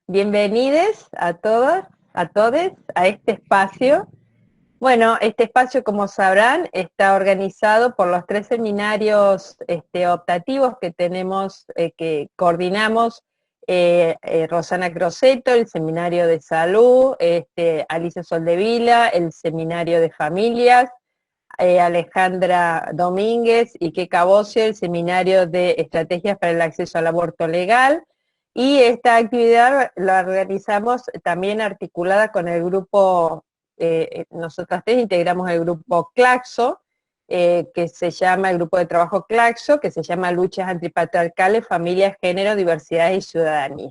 Bienvenidos a todos, a todes a este espacio. Bueno, este espacio, como sabrán, está organizado por los tres seminarios optativos que tenemos, que coordinamos Rosana Croceto, el Seminario de Salud, Alicia Soldevila, el Seminario de Familias, Alejandra Domínguez y Keka Bocio, el Seminario de Estrategias para el Acceso al Aborto Legal. Y esta actividad la organizamos también articulada con el grupo, nosotras tres integramos el grupo Claxo, que se llama el grupo de trabajo Claxo, que se llama Luchas Antipatriarcales, Familia, Género, Diversidad y Ciudadanía.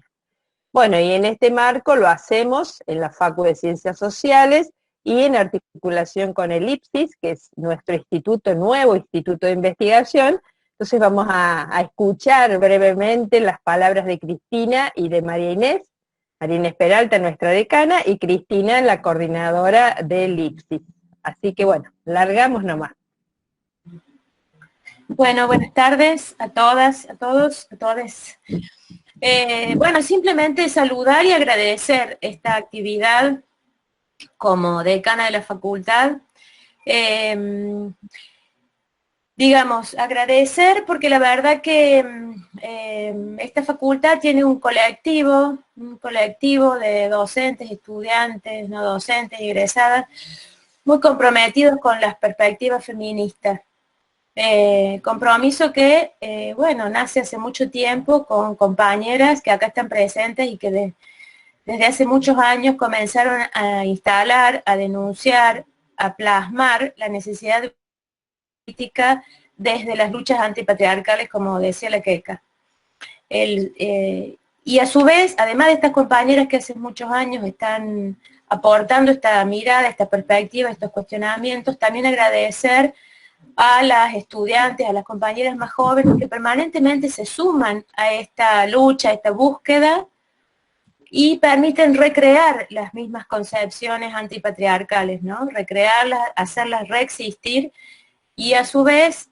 Bueno, y en este marco lo hacemos en la Facu de Ciencias Sociales y en articulación con el IPSIS, que es nuestro instituto, nuevo instituto de investigación. Entonces vamos a escuchar brevemente las palabras de Cristina y de María Inés. María Inés Peralta, nuestra decana, y Cristina, la coordinadora del IPSIS. Así que bueno, largamos nomás. Bueno, buenas tardes a todas, a todos, a todes. Bueno, simplemente saludar y agradecer esta actividad como decana de la facultad. Digamos, agradecer porque la verdad que esta facultad tiene un colectivo de docentes, estudiantes, no docentes, egresadas, muy comprometidos con las perspectivas feministas. Compromiso que, bueno, nace hace mucho tiempo con compañeras que acá están presentes y que desde hace muchos años comenzaron a instalar, a denunciar, a plasmar la necesidad de política desde las luchas antipatriarcales, como decía la Keka. Y a su vez, además de estas compañeras que hace muchos años están aportando esta mirada, esta perspectiva, estos cuestionamientos, también agradecer a las estudiantes, a las compañeras más jóvenes que permanentemente se suman a esta lucha, a esta búsqueda y permiten recrear las mismas concepciones antipatriarcales, ¿no? Recrearlas, hacerlas reexistir y a su vez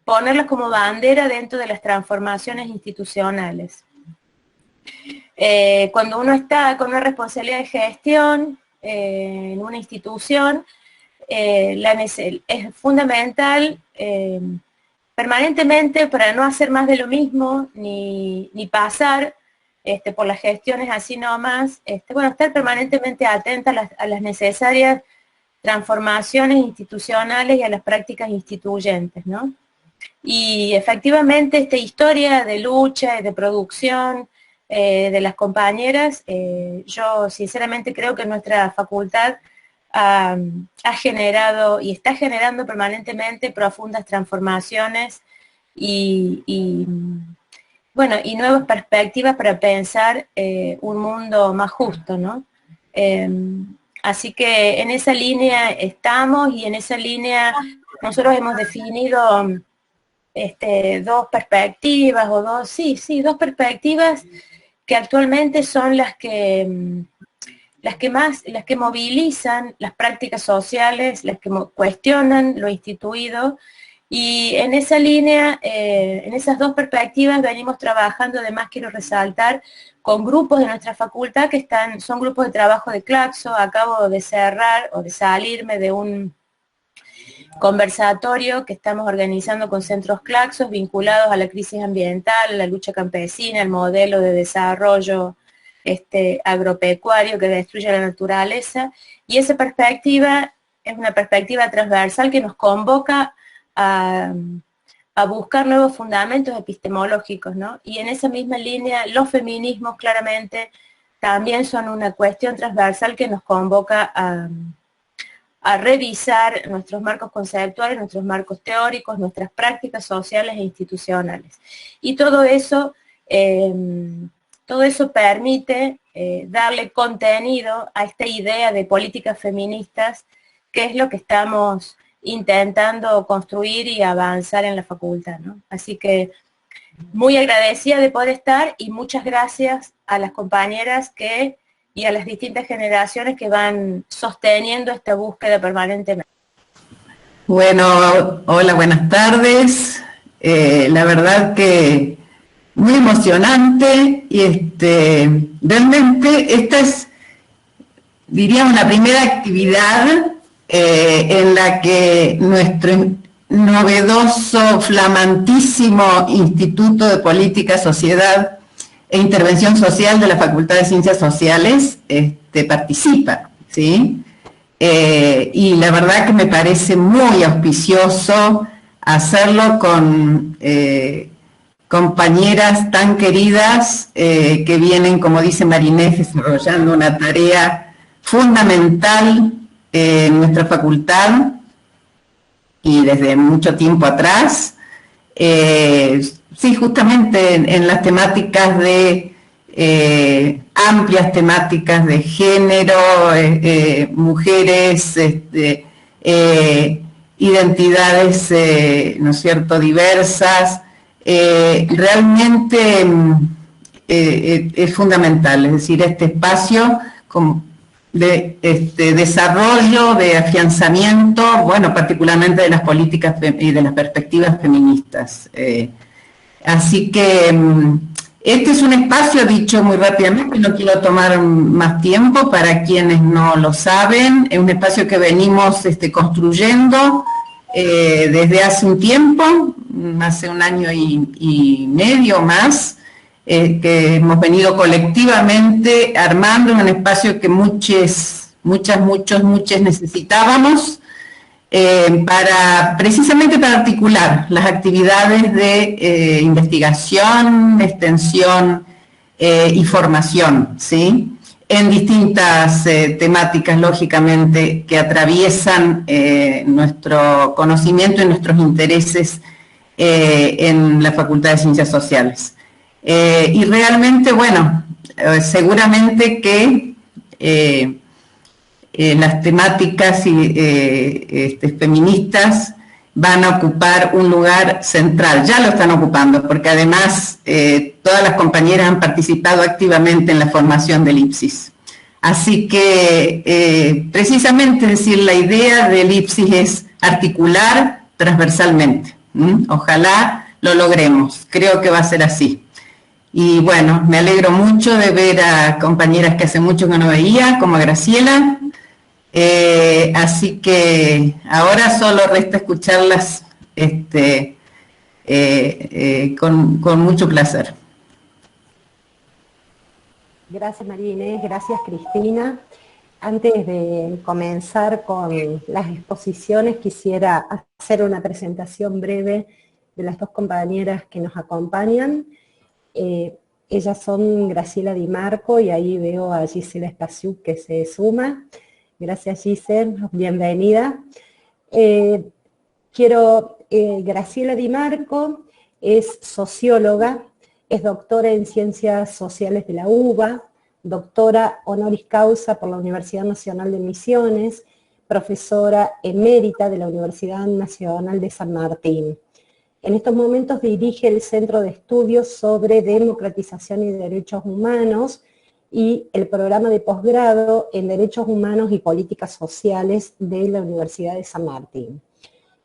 ponerlas como bandera dentro de las transformaciones institucionales. Cuando uno está con una responsabilidad de gestión en una institución, es fundamental permanentemente, para no hacer más de lo mismo, ni pasar por las gestiones así nomás, bueno, estar permanentemente atenta a las necesarias transformaciones institucionales y a las prácticas instituyentes, ¿no? Y efectivamente esta historia de lucha y de producción de las compañeras, yo sinceramente creo que nuestra facultad ha generado y está generando permanentemente profundas transformaciones y bueno, y nuevas perspectivas para pensar un mundo más justo, ¿no? Así que en esa línea estamos y en esa línea nosotros hemos definido dos perspectivas, o dos perspectivas que actualmente son las que movilizan las prácticas sociales, las que cuestionan lo instituido, y en esa línea, en esas dos perspectivas venimos trabajando. Además quiero resaltar con grupos de nuestra facultad que son grupos de trabajo de Claxo. Acabo de cerrar o de salirme de un conversatorio que estamos organizando con centros Claxos vinculados a la crisis ambiental, a la lucha campesina, al modelo de desarrollo agropecuario que destruye la naturaleza, y esa perspectiva es una perspectiva transversal que nos convoca a buscar nuevos fundamentos epistemológicos, ¿no? Y en esa misma línea los feminismos claramente también son una cuestión transversal que nos convoca a revisar nuestros marcos conceptuales, nuestros marcos teóricos, nuestras prácticas sociales e institucionales. Y todo eso permite darle contenido a esta idea de políticas feministas, que es lo que estamos intentando construir y avanzar en la facultad, ¿no? Así que muy agradecida de poder estar, y muchas gracias a las compañeras y a las distintas generaciones que van sosteniendo esta búsqueda permanentemente. Bueno, hola, buenas tardes. La verdad que muy emocionante y realmente esta es, diríamos, la primera actividad en la que nuestro novedoso, flamantísimo Instituto de Política, Sociedad e Intervención Social de la Facultad de Ciencias Sociales participa, ¿sí? Y la verdad que me parece muy auspicioso hacerlo con compañeras tan queridas que vienen, como dice Marinés, desarrollando una tarea fundamental en nuestra facultad y desde mucho tiempo atrás. Sí, justamente en las temáticas de amplias temáticas de género, mujeres, identidades, ¿no es cierto?, diversas. Realmente es fundamental, es decir, este espacio de desarrollo, de afianzamiento, bueno, particularmente de las políticas y de las perspectivas feministas. Así que este es un espacio, dicho muy rápidamente, no quiero tomar más tiempo para quienes no lo saben, es un espacio que venimos construyendo desde hace un tiempo, hace un año y medio más, que hemos venido colectivamente armando un espacio que muchos necesitábamos, precisamente para articular las actividades de investigación, extensión y formación, ¿sí?, en distintas temáticas, lógicamente, que atraviesan nuestro conocimiento y nuestros intereses en la Facultad de Ciencias Sociales. Y realmente, bueno, seguramente que las temáticas feministas van a ocupar un lugar central, ya lo están ocupando, porque además todas las compañeras han participado activamente en la formación del IPSIS. Así que precisamente, es decir, la idea del IPSIS es articular transversalmente. Ojalá lo logremos, creo que va a ser así. Y bueno, me alegro mucho de ver a compañeras que hace mucho que no veía, como a Graciela. Así que ahora solo resta escucharlas con mucho placer. Gracias María Inés, gracias Cristina. Antes de comenzar con las exposiciones, quisiera hacer una presentación breve de las dos compañeras que nos acompañan. Ellas son Graciela Di Marco y ahí veo a Gisela Stasiuk que se suma. Gracias Gisela, bienvenida. Graciela Di Marco es socióloga, es doctora en Ciencias Sociales de la UBA, doctora honoris causa por la Universidad Nacional de Misiones, profesora emérita de la Universidad Nacional de San Martín. En estos momentos dirige el Centro de Estudios sobre Democratización y Derechos Humanos y el programa de posgrado en Derechos Humanos y Políticas Sociales de la Universidad de San Martín.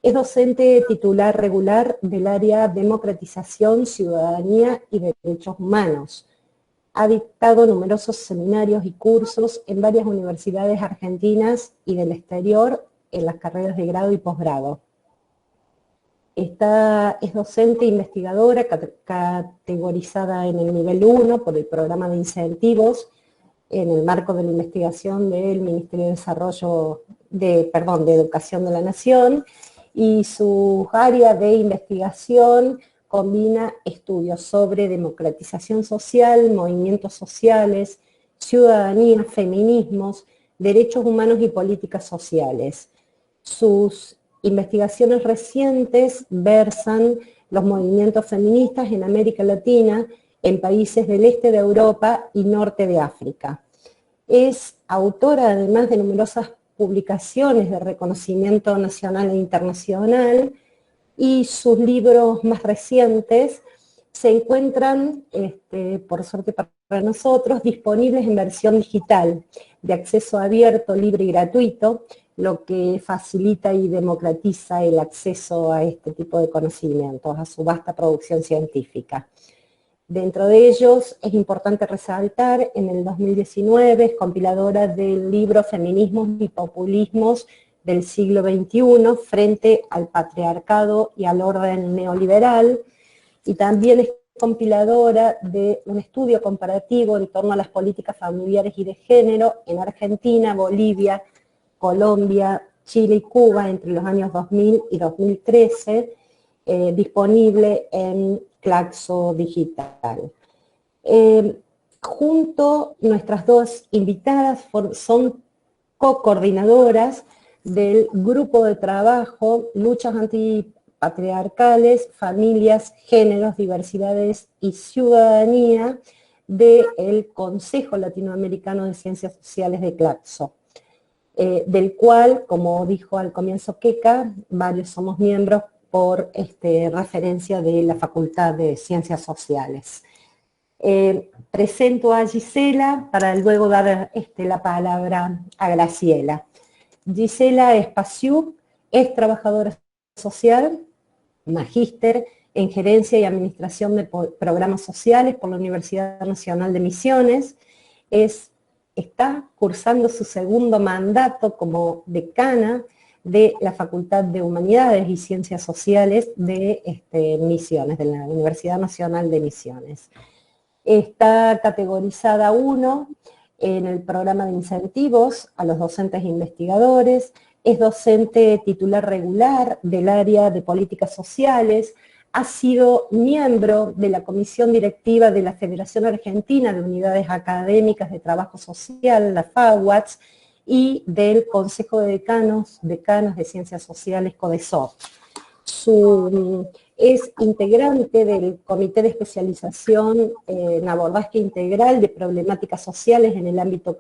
Es docente titular regular del área Democratización, Ciudadanía y Derechos Humanos. Ha dictado numerosos seminarios y cursos en varias universidades argentinas y del exterior en las carreras de grado y posgrado. Es docente e investigadora categorizada en el nivel 1 por el programa de incentivos en el marco de la investigación del Ministerio de Educación de la Nación, y su área de investigación combina estudios sobre democratización social, movimientos sociales, ciudadanía, feminismos, derechos humanos y políticas sociales. Sus investigaciones recientes versan los movimientos feministas en América Latina, en países del este de Europa y norte de África. Es autora además de numerosas publicaciones de reconocimiento nacional e internacional, y sus libros más recientes se encuentran, por suerte para nosotros, disponibles en versión digital, de acceso abierto, libre y gratuito, lo que facilita y democratiza el acceso a este tipo de conocimientos, a su vasta producción científica. Dentro de ellos es importante resaltar, en el 2019 es compiladora del libro Feminismos y Populismos del siglo XXI frente al patriarcado y al orden neoliberal, y también es compiladora de un estudio comparativo en torno a las políticas familiares y de género en Argentina, Bolivia, Colombia, Chile y Cuba entre los años 2000 y 2013, disponible en Claxo Digital. Junto, nuestras dos invitadas son co-coordinadoras del grupo de trabajo Luchas Antipatriarcales, Familias, Géneros, Diversidades y Ciudadanía del Consejo Latinoamericano de Ciencias Sociales de Claxo, del cual, como dijo al comienzo Keka, varios somos miembros por referencia de la Facultad de Ciencias Sociales. Presento a Gisela para luego dar la palabra a Graciela. Gisela Espaciú es trabajadora social, magíster en Gerencia y Administración de Programas Sociales por la Universidad Nacional de Misiones, está cursando su segundo mandato como decana de la Facultad de Humanidades y Ciencias Sociales de Misiones, de la Universidad Nacional de Misiones. Está categorizada 1 en el programa de incentivos a los docentes e investigadores, es docente titular regular del área de políticas sociales, ha sido miembro de la comisión directiva de la Federación Argentina de Unidades Académicas de Trabajo Social, la FAUATS, y del Consejo de Decanas de Ciencias Sociales, CODESOC. Es integrante del Comité de Especialización en Abordaje Integral de Problemáticas Sociales en el ámbito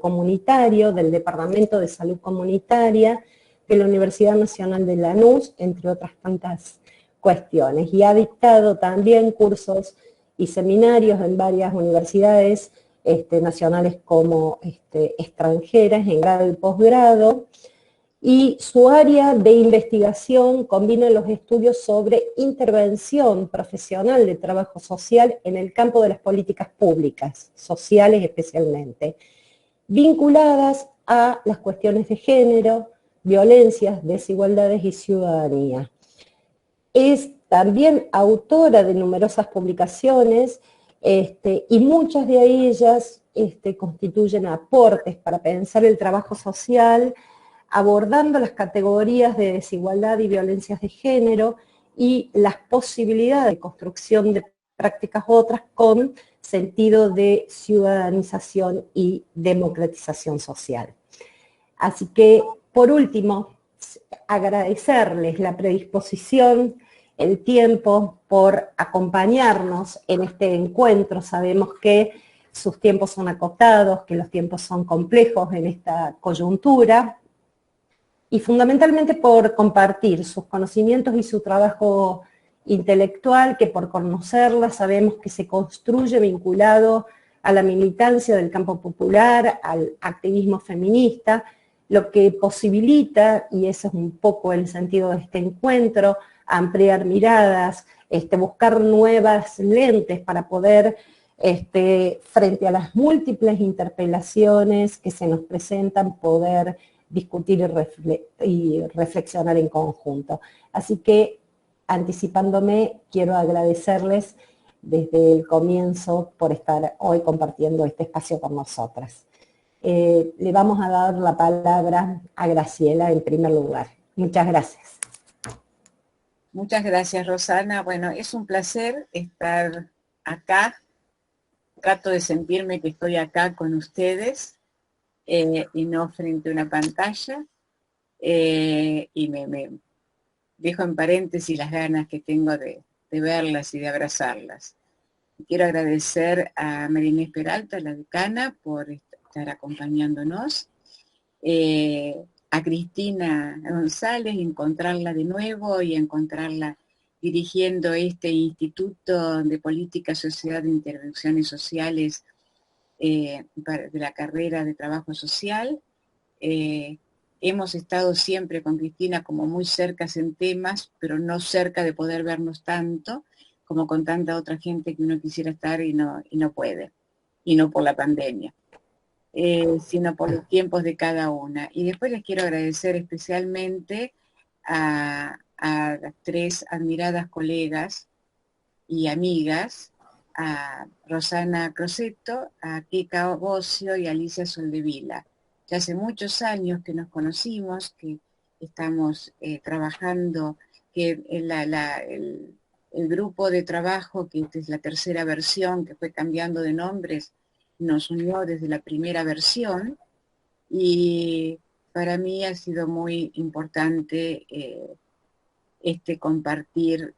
comunitario del Departamento de Salud Comunitaria de la Universidad Nacional de Lanús, entre otras tantas cuestiones. Y ha dictado también cursos y seminarios en varias universidades nacionales como extranjeras, en grado y posgrado, y su área de investigación combina los estudios sobre intervención profesional de trabajo social en el campo de las políticas públicas, sociales especialmente, vinculadas a las cuestiones de género, violencias, desigualdades y ciudadanía. Es también autora de numerosas publicaciones y muchas de ellas constituyen aportes para pensar el trabajo social, abordando las categorías de desigualdad y violencias de género y las posibilidades de construcción de prácticas otras con sentido de ciudadanización y democratización social. Así que, por último, agradecerles la predisposición, el tiempo por acompañarnos en este encuentro. Sabemos que sus tiempos son acotados, que los tiempos son complejos en esta coyuntura, y fundamentalmente por compartir sus conocimientos y su trabajo intelectual, que por conocerla sabemos que se construye vinculado a la militancia del campo popular, al activismo feminista, lo que posibilita, y ese es un poco el sentido de este encuentro, ampliar miradas, buscar nuevas lentes para poder, frente a las múltiples interpelaciones que se nos presentan, poder discutir y reflexionar en conjunto. Así que, anticipándome, quiero agradecerles desde el comienzo por estar hoy compartiendo este espacio con nosotras. Le vamos a dar la palabra a Graciela en primer lugar. Muchas gracias. Muchas gracias, Rosana. Bueno, es un placer estar acá. Trato de sentirme que estoy acá con ustedes y no frente a una pantalla. Y me dejo en paréntesis las ganas que tengo de verlas y de abrazarlas. Quiero agradecer a María Inés Peralta, la decana, por estar acompañándonos. A Cristina González, encontrarla de nuevo y encontrarla dirigiendo este Instituto de Política, Sociedad e Intervenciones Sociales de la carrera de Trabajo Social. Hemos estado siempre con Cristina como muy cercas en temas, pero no cerca de poder vernos tanto, como con tanta otra gente que uno quisiera estar y no puede, y no por la pandemia, sino por los tiempos de cada una. Y después les quiero agradecer especialmente a las tres admiradas colegas y amigas, a Rosana Crosetto, a Kika Bocio y a Alicia Soldevila. Ya hace muchos años que nos conocimos, que estamos trabajando, que el grupo de trabajo, que es la tercera versión, que fue cambiando de nombres, nos unió desde la primera versión, y para mí ha sido muy importante compartir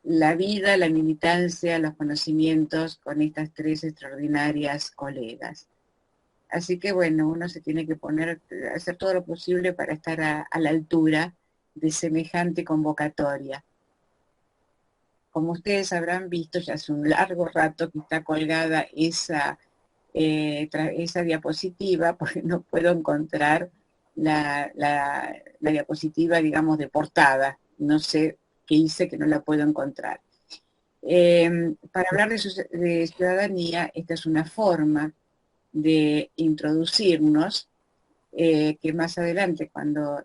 la vida, la militancia, los conocimientos con estas tres extraordinarias colegas. Así que bueno, uno se tiene que poner, hacer todo lo posible para estar a la altura de semejante convocatoria. Como ustedes habrán visto, ya hace un largo rato que está colgada esa diapositiva, porque no puedo encontrar la diapositiva, digamos, de portada. No sé qué hice que no la puedo encontrar. Para hablar de ciudadanía, esta es una forma de introducirnos, que más adelante, cuando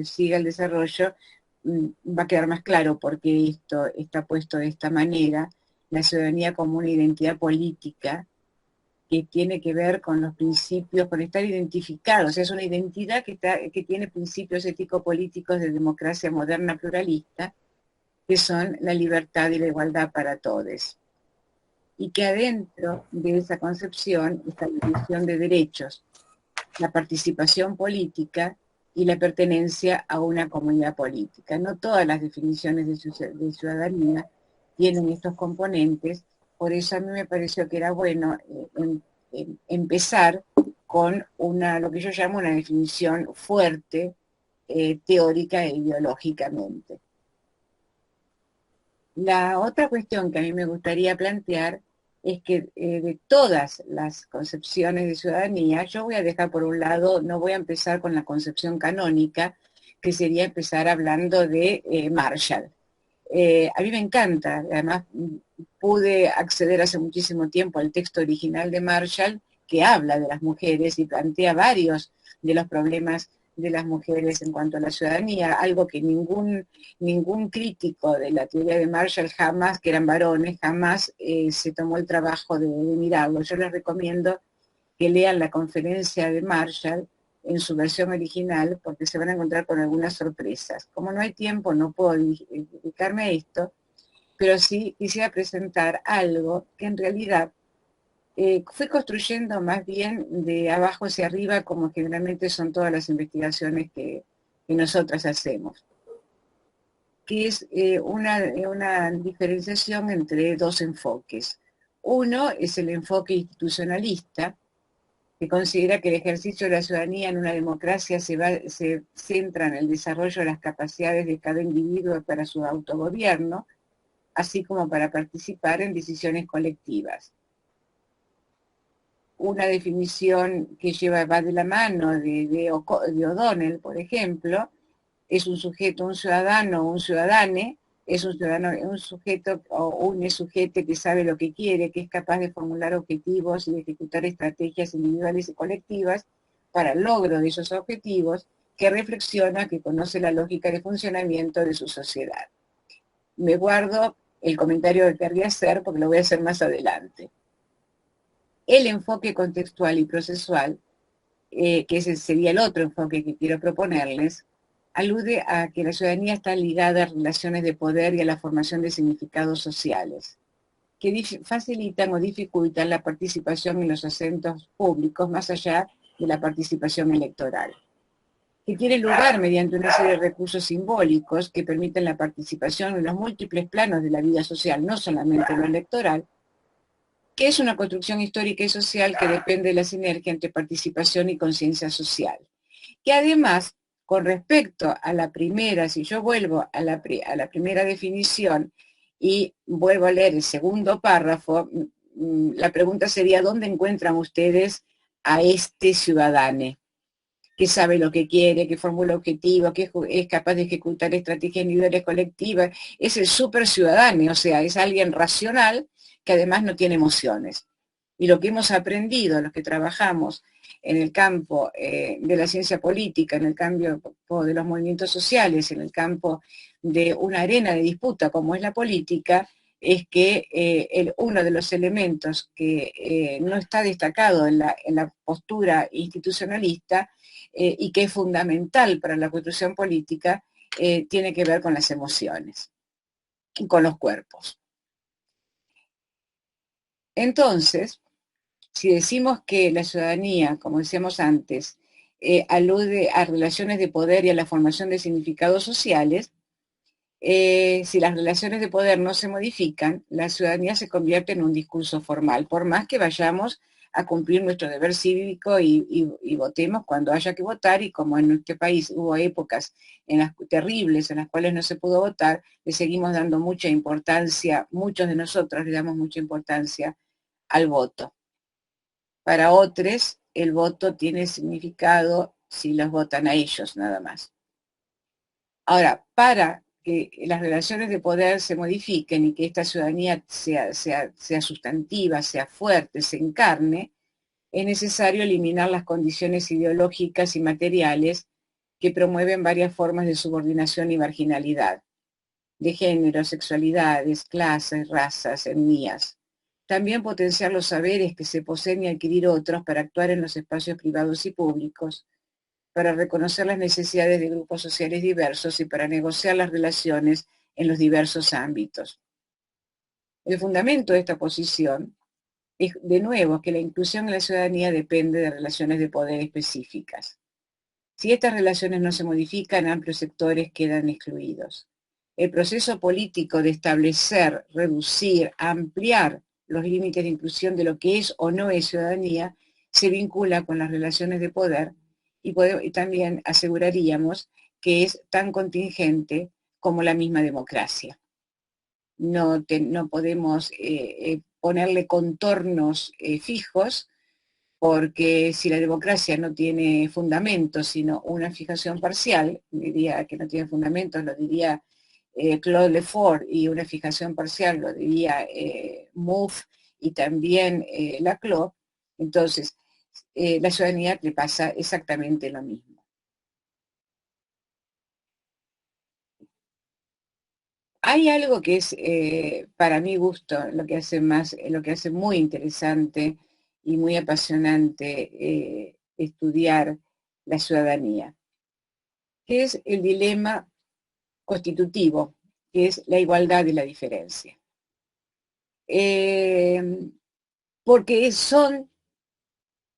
siga el desarrollo, va a quedar más claro por qué esto está puesto de esta manera, la ciudadanía como una identidad política que tiene que ver con los principios, con estar identificados. Es una identidad que tiene principios ético-políticos de democracia moderna pluralista, que son la libertad y la igualdad para todos. Y que adentro de esa concepción está la división de derechos, la participación política y la pertenencia a una comunidad política. No todas las definiciones de ciudadanía tienen estos componentes, por eso a mí me pareció que era bueno empezar con lo que yo llamo una definición fuerte, teórica e ideológicamente. La otra cuestión que a mí me gustaría plantear es que de todas las concepciones de ciudadanía, yo voy a dejar por un lado, no voy a empezar con la concepción canónica, que sería empezar hablando de Marshall. A mí me encanta, además pude acceder hace muchísimo tiempo al texto original de Marshall, que habla de las mujeres y plantea varios de los problemas de las mujeres en cuanto a la ciudadanía, algo que ningún crítico de la teoría de Marshall jamás, que eran varones, jamás se tomó el trabajo de mirarlo. Yo les recomiendo que lean la conferencia de Marshall en su versión original, porque se van a encontrar con algunas sorpresas. Como no hay tiempo, no puedo dedicarme a esto, pero sí quisiera presentar algo que en realidad fui construyendo más bien de abajo hacia arriba, como generalmente son todas las investigaciones que nosotras hacemos, que es una diferenciación entre dos enfoques. Uno es el enfoque institucionalista, que considera que el ejercicio de la ciudadanía en una democracia se centra en el desarrollo de las capacidades de cada individuo para su autogobierno, así como para participar en decisiones colectivas. Una definición que va de la mano de O'Donnell, por ejemplo, es un sujeto, un ciudadano o un ciudadane, es un ciudadano, un sujeto o un sujeto que sabe lo que quiere, que es capaz de formular objetivos y de ejecutar estrategias individuales y colectivas para el logro de esos objetivos, que reflexiona, que conoce la lógica de funcionamiento de su sociedad. Me guardo el comentario que querría hacer porque lo voy a hacer más adelante. El enfoque contextual y procesual, que ese sería el otro enfoque que quiero proponerles, alude a que la ciudadanía está ligada a relaciones de poder y a la formación de significados sociales, que facilitan o dificultan la participación en los asuntos públicos más allá de la participación electoral, que tiene lugar mediante una serie de recursos simbólicos que permiten la participación en los múltiples planos de la vida social, no solamente lo electoral, que es una construcción histórica y social que depende de la sinergia entre participación y conciencia social. Que además, con respecto a la primera, si yo vuelvo a la primera definición y vuelvo a leer el segundo párrafo, la pregunta sería, ¿dónde encuentran ustedes a este ciudadano? que sabe lo que quiere, que formula objetivos, que es capaz de ejecutar estrategias individuales colectivas, es el super ciudadano, o sea, es alguien racional que además no tiene emociones. Y lo que hemos aprendido, los que trabajamos en el campo de la ciencia política, en el campo de los movimientos sociales, en el campo de una arena de disputa como es la política, es que uno de los elementos que no está destacado en la postura institucionalista y que es fundamental para la construcción política, tiene que ver con las emociones y con los cuerpos. Entonces, si decimos que la ciudadanía, como decíamos antes, alude a relaciones de poder y a la formación de significados sociales, si las relaciones de poder no se modifican, la ciudadanía se convierte en un discurso formal, por más que vayamos a cumplir nuestro deber cívico y votemos cuando haya que votar, y como en este país hubo épocas terribles en las cuales no se pudo votar, le seguimos dando mucha importancia, muchos de nosotros le damos mucha importancia al voto. Para otros, el voto tiene significado si los votan a ellos nada más. Ahora, para que las relaciones de poder se modifiquen y que esta ciudadanía sea sustantiva, sea fuerte, se encarne, es necesario eliminar las condiciones ideológicas y materiales que promueven varias formas de subordinación y marginalidad, de género, sexualidades, clases, razas, etnias. También potenciar los saberes que se poseen y adquirir otros para actuar en los espacios privados y públicos, para reconocer las necesidades de grupos sociales diversos y para negociar las relaciones en los diversos ámbitos. El fundamento de esta posición es, de nuevo, que la inclusión en la ciudadanía depende de relaciones de poder específicas. Si estas relaciones no se modifican, amplios sectores quedan excluidos. El proceso político de establecer, reducir, ampliar los límites de inclusión de lo que es o no es ciudadanía se vincula con las relaciones de poder y también aseguraríamos que es tan contingente como la misma democracia. No podemos ponerle contornos fijos, porque si la democracia no tiene fundamentos, sino una fijación parcial, diría que no tiene fundamentos, lo diría Claude Lefort, y una fijación parcial lo diría Mouffe y también Laclau, entonces la ciudadanía le pasa exactamente lo mismo. Hay algo que es, para mi gusto, lo que hace muy interesante y muy apasionante estudiar la ciudadanía, que es el dilema constitutivo, que es la igualdad y la diferencia. Porque son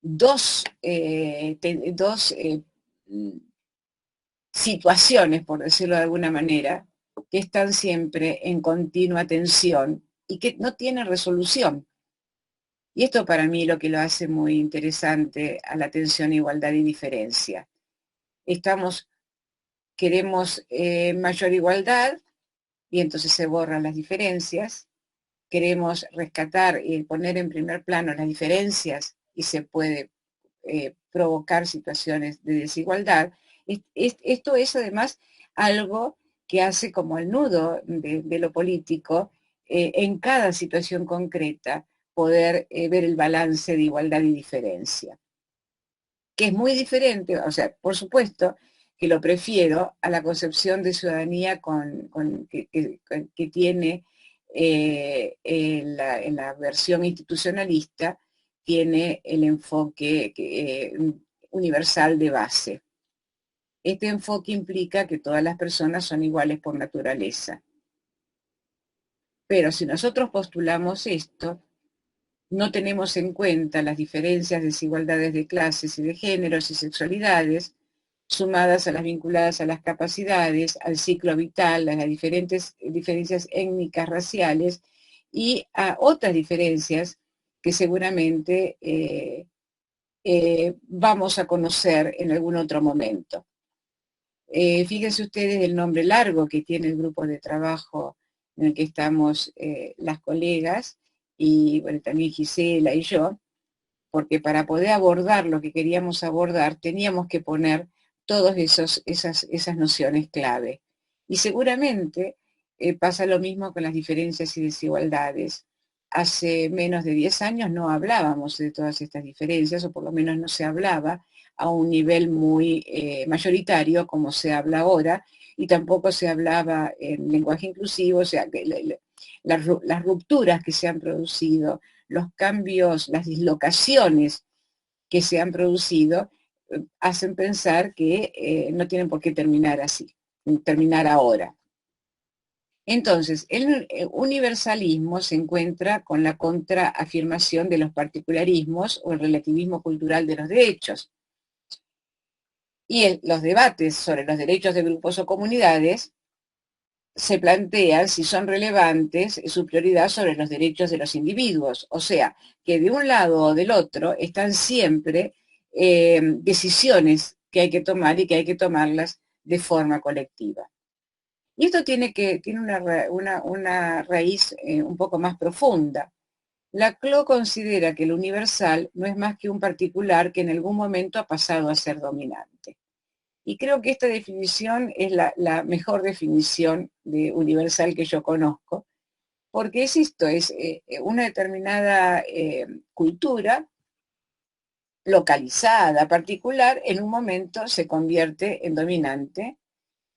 dos situaciones, por decirlo de alguna manera, que están siempre en continua tensión y que no tienen resolución. Y esto para mí lo que lo hace muy interesante a la tensión, igualdad y diferencia. Queremos mayor igualdad y entonces se borran las diferencias. Queremos rescatar y poner en primer plano las diferencias y se puede provocar situaciones de desigualdad. Esto es además algo que hace como el nudo de lo político en cada situación concreta, poder ver el balance de igualdad y diferencia, que es muy diferente, o sea, por supuesto que lo prefiero a la concepción de ciudadanía que tiene en la versión institucionalista, tiene el enfoque universal de base. Este enfoque implica que todas las personas son iguales por naturaleza. Pero si nosotros postulamos esto, no tenemos en cuenta las diferencias, desigualdades de clases y de géneros y sexualidades, sumadas a las vinculadas a las capacidades, al ciclo vital, a las diferentes diferencias étnicas, raciales y a otras diferencias que seguramente vamos a conocer en algún otro momento. Fíjense ustedes el nombre largo que tiene el grupo de trabajo en el que estamos las colegas, y bueno, también Gisela y yo, porque para poder abordar lo que queríamos abordar teníamos que poner todas esas nociones clave. Y seguramente pasa lo mismo con las diferencias y desigualdades. Hace menos de 10 años no hablábamos de todas estas diferencias, o por lo menos no se hablaba a un nivel muy mayoritario como se habla ahora, y tampoco se hablaba en lenguaje inclusivo, o sea, las rupturas que se han producido, los cambios, las dislocaciones que se han producido, hacen pensar que no tienen por qué terminar así, terminar ahora. Entonces, el universalismo se encuentra con la contraafirmación de los particularismos o el relativismo cultural de los derechos. Y los debates sobre los derechos de grupos o comunidades se plantean si son relevantes su prioridad sobre los derechos de los individuos. O sea, que de un lado o del otro están siempre decisiones que hay que tomar y que hay que tomarlas de forma colectiva. Y esto tiene una raíz un poco más profunda. Laclau considera que el universal no es más que un particular que en algún momento ha pasado a ser dominante. Y creo que esta definición es la mejor definición de universal que yo conozco, porque es esto, es una determinada cultura localizada, particular, en un momento se convierte en dominante,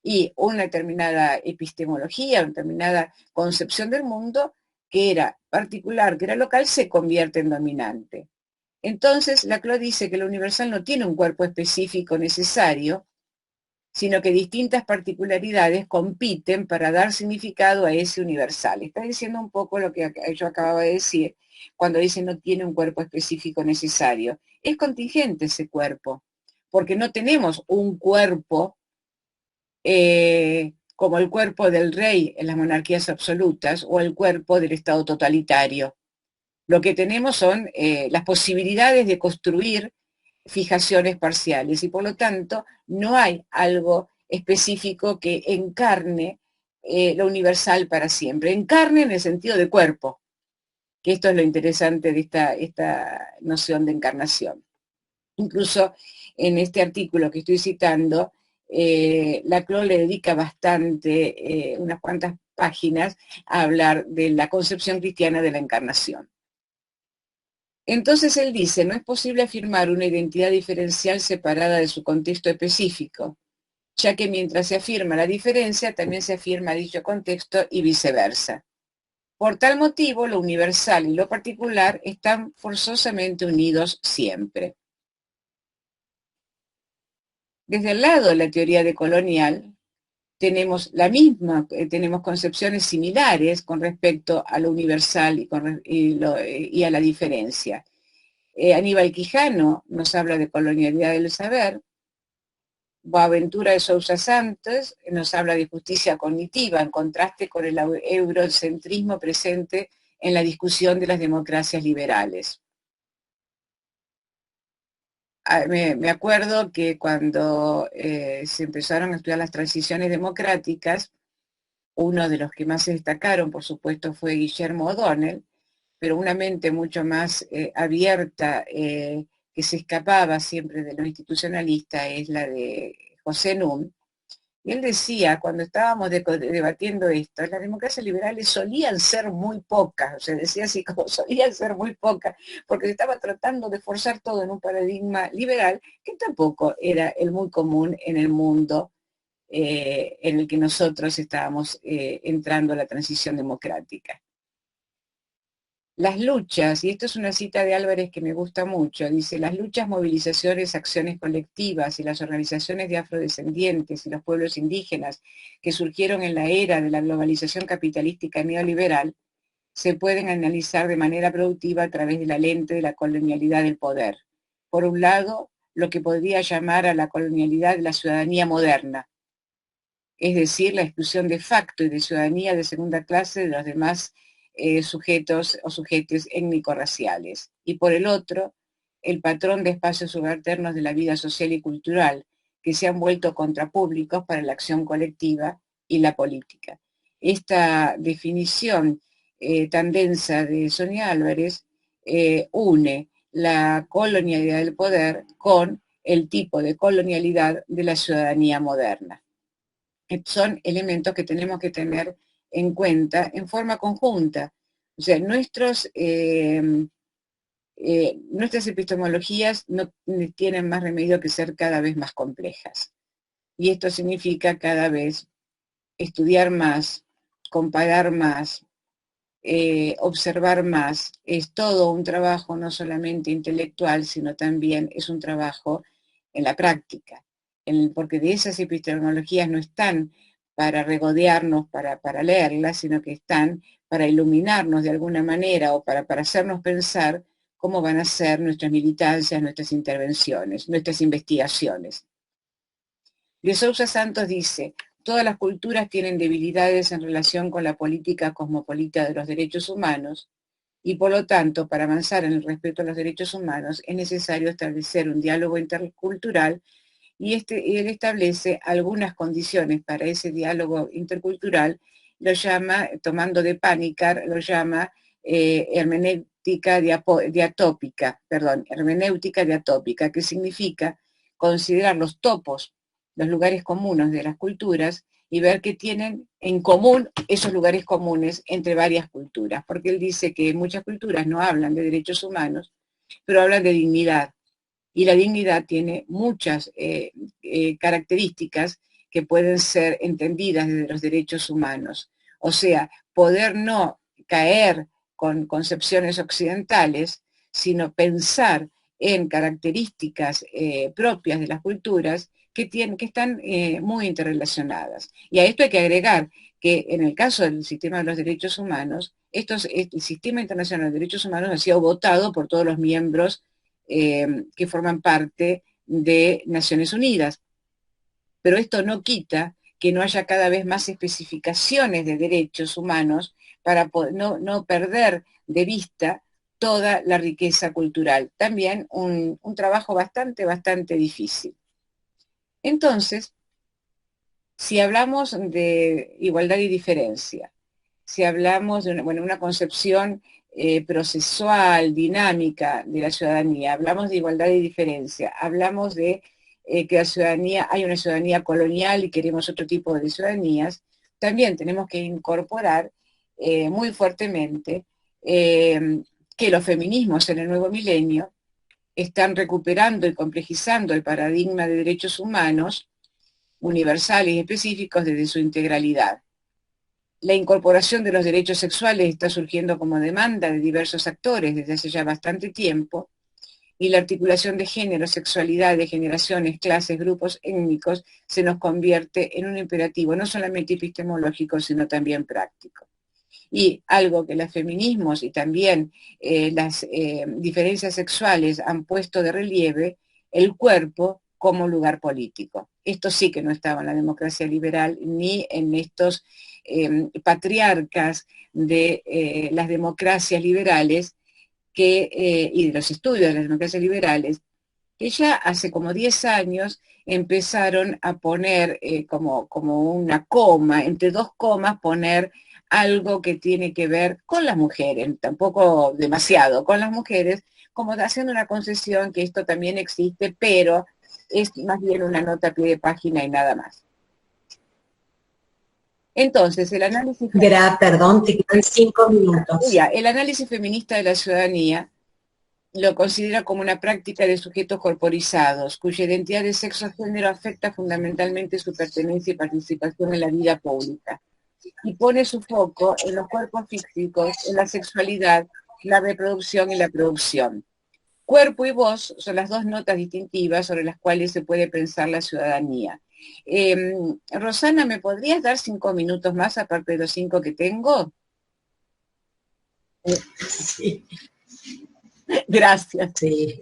y una determinada epistemología, una determinada concepción del mundo que era particular, que era local, se convierte en dominante. Entonces, Laclau dice que el universal no tiene un cuerpo específico necesario, sino que distintas particularidades compiten para dar significado a ese universal. Está diciendo un poco lo que yo acababa de decir, cuando dice no tiene un cuerpo específico necesario. Es contingente ese cuerpo, porque no tenemos un cuerpo como el cuerpo del rey en las monarquías absolutas o el cuerpo del Estado totalitario. Lo que tenemos son las posibilidades de construir fijaciones parciales y por lo tanto no hay algo específico que encarne lo universal para siempre. Encarne en el sentido de cuerpo, que esto es lo interesante de esta noción de encarnación. Incluso en este artículo que estoy citando, Laclau le dedica bastante, unas cuantas páginas, a hablar de la concepción cristiana de la encarnación. Entonces él dice, no es posible afirmar una identidad diferencial separada de su contexto específico, ya que mientras se afirma la diferencia, también se afirma dicho contexto y viceversa. Por tal motivo, lo universal y lo particular están forzosamente unidos siempre. Desde el lado de la teoría decolonial, tenemos tenemos concepciones similares con respecto a lo universal y a la diferencia. Aníbal Quijano nos habla de colonialidad del saber, Boaventura de Sousa Santos nos habla de justicia cognitiva, en contraste con el eurocentrismo presente en la discusión de las democracias liberales. Me acuerdo que cuando se empezaron a estudiar las transiciones democráticas, uno de los que más se destacaron, por supuesto, fue Guillermo O'Donnell, pero una mente mucho más abierta, que se escapaba siempre de lo institucionalista, es la de José Null. Y él decía, cuando estábamos debatiendo esto, las democracias liberales solían ser muy pocas, o sea, decía así como solían ser muy pocas, porque se estaba tratando de forzar todo en un paradigma liberal, que tampoco era el muy común en el mundo en el que nosotros estábamos entrando a la transición democrática. Las luchas, y esto es una cita de Álvarez que me gusta mucho, dice, las luchas, movilizaciones, acciones colectivas y las organizaciones de afrodescendientes y los pueblos indígenas que surgieron en la era de la globalización capitalística neoliberal se pueden analizar de manera productiva a través de la lente de la colonialidad del poder. Por un lado, lo que podría llamar a la colonialidad de la ciudadanía moderna, es decir, la exclusión de facto y de ciudadanía de segunda clase de los demás sujetos o sujetes étnico-raciales. Y por el otro, el patrón de espacios subalternos de la vida social y cultural, que se han vuelto contrapúblicos para la acción colectiva y la política. Esta definición tan densa de Sonia Álvarez une la colonialidad del poder con el tipo de colonialidad de la ciudadanía moderna. Son elementos que tenemos que tener en cuenta en forma conjunta. O sea, nuestras epistemologías no tienen más remedio que ser cada vez más complejas. Y esto significa cada vez estudiar más, comparar más, observar más. Es todo un trabajo no solamente intelectual, sino también es un trabajo en la práctica, porque de esas epistemologías no están para regodearnos, para leerlas, sino que están para iluminarnos de alguna manera o para hacernos pensar cómo van a ser nuestras militancias, nuestras intervenciones, nuestras investigaciones. De Sousa Santos dice: todas las culturas tienen debilidades en relación con la política cosmopolita de los derechos humanos y por lo tanto, para avanzar en el respeto a los derechos humanos es necesario establecer un diálogo intercultural y él establece algunas condiciones para ese diálogo intercultural, lo llama, tomando de Panikkar, lo llama hermenéutica diatópica, que significa considerar los topos, los lugares comunes de las culturas y ver qué tienen en común esos lugares comunes entre varias culturas, porque él dice que muchas culturas no hablan de derechos humanos, pero hablan de dignidad, y la dignidad tiene muchas características que pueden ser entendidas desde los derechos humanos. O sea, poder no caer con concepciones occidentales, sino pensar en características propias de las culturas que están muy interrelacionadas. Y a esto hay que agregar que en el caso del sistema de los derechos humanos, el Sistema Internacional de Derechos Humanos ha sido votado por todos los miembros que forman parte de Naciones Unidas. Pero esto no quita que no haya cada vez más especificaciones de derechos humanos para no perder de vista toda la riqueza cultural. También un trabajo bastante difícil. Entonces, si hablamos de igualdad y diferencia, si hablamos de una concepción procesual, dinámica de la ciudadanía, hablamos de igualdad y diferencia, hablamos de que hay una ciudadanía colonial y queremos otro tipo de ciudadanías, también tenemos que incorporar muy fuertemente que los feminismos en el nuevo milenio están recuperando y complejizando el paradigma de derechos humanos universales y específicos desde su integralidad. La incorporación de los derechos sexuales está surgiendo como demanda de diversos actores desde hace ya bastante tiempo, y la articulación de género, sexualidad, de generaciones, clases, grupos étnicos se nos convierte en un imperativo no solamente epistemológico, sino también práctico. Y algo que los feminismos y también las diferencias sexuales han puesto de relieve, el cuerpo como lugar político. Esto sí que no estaba en la democracia liberal ni en estos patriarcas de las democracias liberales y de los estudios de las democracias liberales, que ya hace como 10 años empezaron a poner como una coma, entre dos comas, poner algo que tiene que ver con las mujeres, tampoco demasiado, con las mujeres, como haciendo una concesión que esto también existe, pero es más bien una nota a pie de página y nada más. Entonces, el análisis... Perdón, te quedan 5 minutos. El análisis feminista de la ciudadanía lo considera como una práctica de sujetos corporizados, cuya identidad de sexo-género afecta fundamentalmente su pertenencia y participación en la vida pública, y pone su foco en los cuerpos físicos, en la sexualidad, la reproducción y la producción. Cuerpo y voz son las dos notas distintivas sobre las cuales se puede pensar la ciudadanía. Rosana, ¿me podrías dar 5 minutos más aparte de los 5 que tengo? Sí. Gracias. Sí.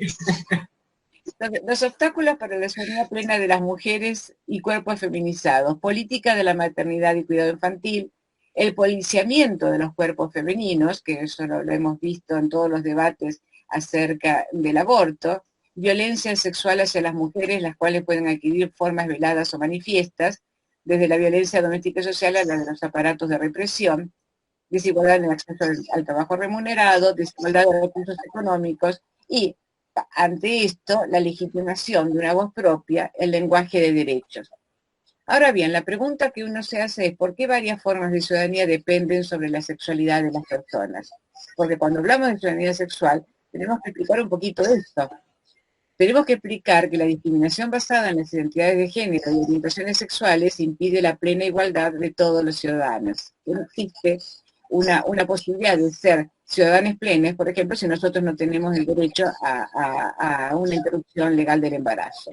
Los obstáculos para la ciudadanía plena de las mujeres y cuerpos feminizados, política de la maternidad y cuidado infantil, el policiamiento de los cuerpos femeninos, que eso lo hemos visto en todos los debates acerca del aborto, violencia sexual hacia las mujeres, las cuales pueden adquirir formas veladas o manifiestas, desde la violencia doméstica y social a la de los aparatos de represión, desigualdad en el acceso al trabajo remunerado, desigualdad de recursos económicos y ante esto la legitimación de una voz propia, el lenguaje de derechos. Ahora bien, la pregunta que uno se hace es ¿por qué varias formas de ciudadanía dependen sobre la sexualidad de las personas? Porque cuando hablamos de ciudadanía sexual, tenemos que explicar un poquito esto. Tenemos que explicar que la discriminación basada en las identidades de género y orientaciones sexuales impide la plena igualdad de todos los ciudadanos. No existe una posibilidad de ser ciudadanos plenos, por ejemplo, si nosotros no tenemos el derecho a una interrupción legal del embarazo.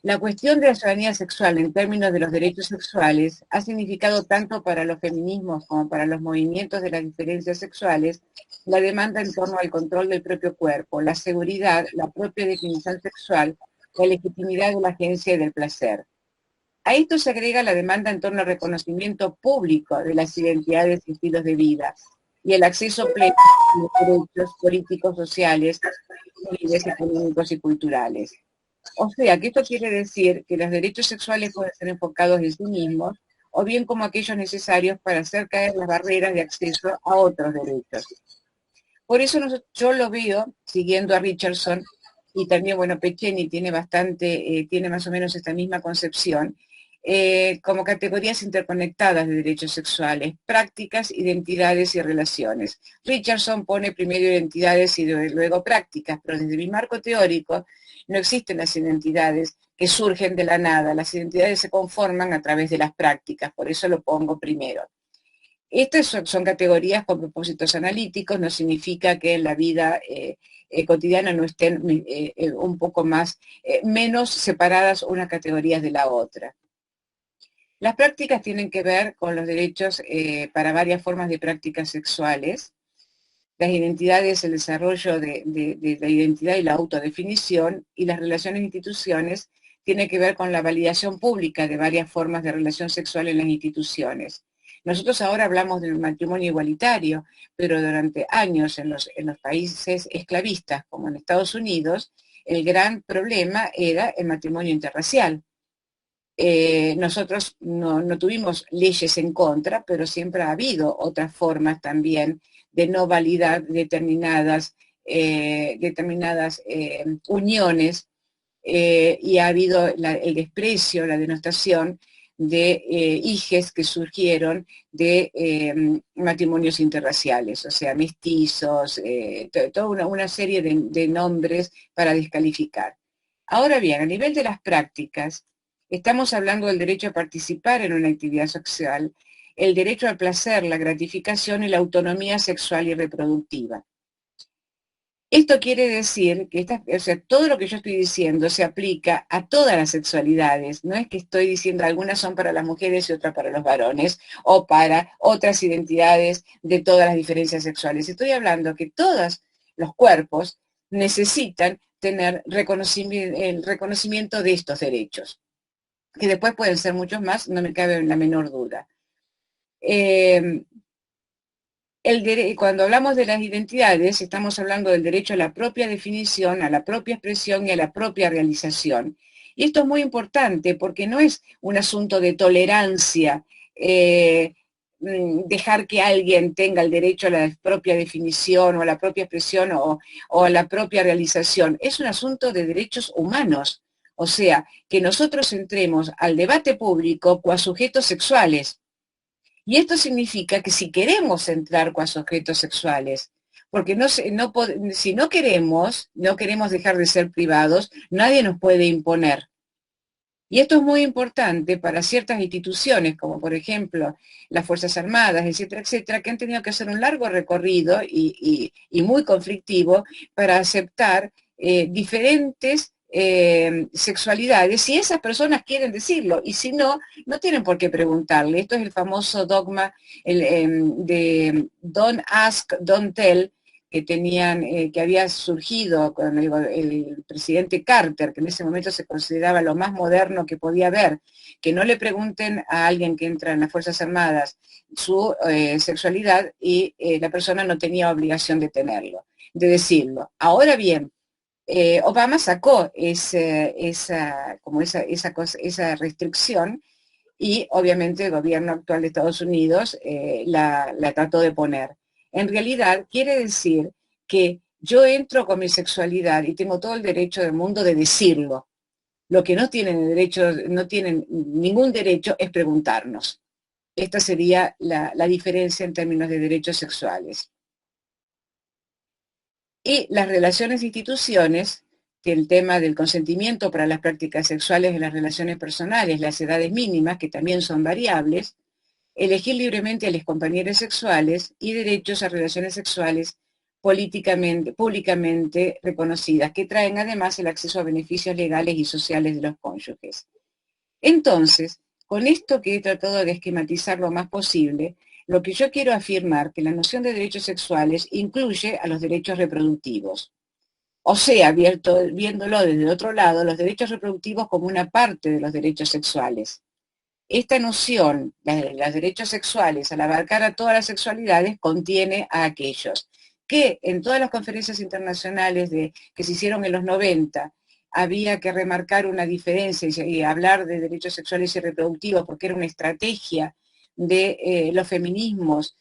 La cuestión de la ciudadanía sexual en términos de los derechos sexuales ha significado tanto para los feminismos como para los movimientos de las diferencias sexuales la demanda en torno al control del propio cuerpo, la seguridad, la propia definición sexual, la legitimidad de la agencia y del placer. A esto se agrega la demanda en torno al reconocimiento público de las identidades y estilos de vida y el acceso pleno a los derechos políticos, sociales, civiles, económicos y culturales. O sea, que esto quiere decir que los derechos sexuales pueden ser enfocados en sí mismos o bien como aquellos necesarios para hacer caer las barreras de acceso a otros derechos. Por eso yo lo veo, siguiendo a Richardson, y también, bueno, Pecceni tiene tiene más o menos esta misma concepción, como categorías interconectadas de derechos sexuales, prácticas, identidades y relaciones. Richardson pone primero identidades y luego prácticas, pero desde mi marco teórico no existen las identidades que surgen de la nada, las identidades se conforman a través de las prácticas, por eso lo pongo primero. Estas son categorías con propósitos analíticos, no significa que en la vida cotidiana no estén un poco menos separadas unas categorías de la otra. Las prácticas tienen que ver con los derechos para varias formas de prácticas sexuales, las identidades, el desarrollo de la identidad y la autodefinición, y las relaciones de instituciones tienen que ver con la validación pública de varias formas de relación sexual en las instituciones. Nosotros ahora hablamos del matrimonio igualitario, pero durante años en los países esclavistas, como en Estados Unidos, el gran problema era el matrimonio interracial. Nosotros no tuvimos leyes en contra, pero siempre ha habido otras formas también de no validar determinadas uniones, y ha habido el desprecio, la denostación de hijes que surgieron de matrimonios interraciales, o sea, mestizos, toda una serie de nombres para descalificar. Ahora bien, a nivel de las prácticas, estamos hablando del derecho a participar en una actividad sexual, el derecho al placer, la gratificación y la autonomía sexual y reproductiva. Esto quiere decir que todo lo que yo estoy diciendo se aplica a todas las sexualidades. No es que estoy diciendo algunas son para las mujeres y otras para los varones, o para otras identidades de todas las diferencias sexuales. Estoy hablando que todos los cuerpos necesitan tener el reconocimiento de estos derechos, que después pueden ser muchos más, no me cabe la menor duda. Cuando hablamos de las identidades, estamos hablando del derecho a la propia definición, a la propia expresión y a la propia realización. Y esto es muy importante porque no es un asunto de tolerancia, dejar que alguien tenga el derecho a la propia definición o a la propia expresión o a la propia realización. Es un asunto de derechos humanos. O sea, que nosotros entremos al debate público con sujetos sexuales. Y esto significa que si queremos entrar con sujetos sexuales, porque si no queremos dejar de ser privados, nadie nos puede imponer. Y esto es muy importante para ciertas instituciones, como por ejemplo las Fuerzas Armadas, etcétera, etcétera, que han tenido que hacer un largo recorrido y muy conflictivo para aceptar diferentes sexualidades, si esas personas quieren decirlo, y si no, no tienen por qué preguntarle. Esto es el famoso dogma de don't ask, don't tell, que había surgido con el presidente Carter, que en ese momento se consideraba lo más moderno que podía haber, que no le pregunten a alguien que entra en las Fuerzas Armadas su sexualidad, y la persona no tenía obligación de decirlo. Ahora bien, Obama sacó esa restricción, y obviamente el gobierno actual de Estados Unidos la trató de poner. En realidad quiere decir que yo entro con mi sexualidad y tengo todo el derecho del mundo de decirlo. Lo que no tienen ningún derecho es preguntarnos. Esta sería la diferencia en términos de derechos sexuales. Y las relaciones de instituciones, que el tema del consentimiento para las prácticas sexuales en las relaciones personales, las edades mínimas, que también son variables, elegir libremente a los compañeros sexuales y derechos a relaciones sexuales públicamente reconocidas, que traen además el acceso a beneficios legales y sociales de los cónyuges. Entonces, con esto que he tratado de esquematizar lo más posible, lo que yo quiero afirmar que la noción de derechos sexuales incluye a los derechos reproductivos. O sea, viéndolo desde otro lado, los derechos reproductivos como una parte de los derechos sexuales. Esta noción, la de los derechos sexuales, al abarcar a todas las sexualidades, contiene a aquellos que en todas las conferencias internacionales que se hicieron en los 90, había que remarcar una diferencia y hablar de derechos sexuales y reproductivos porque era una estrategia de los feminismos,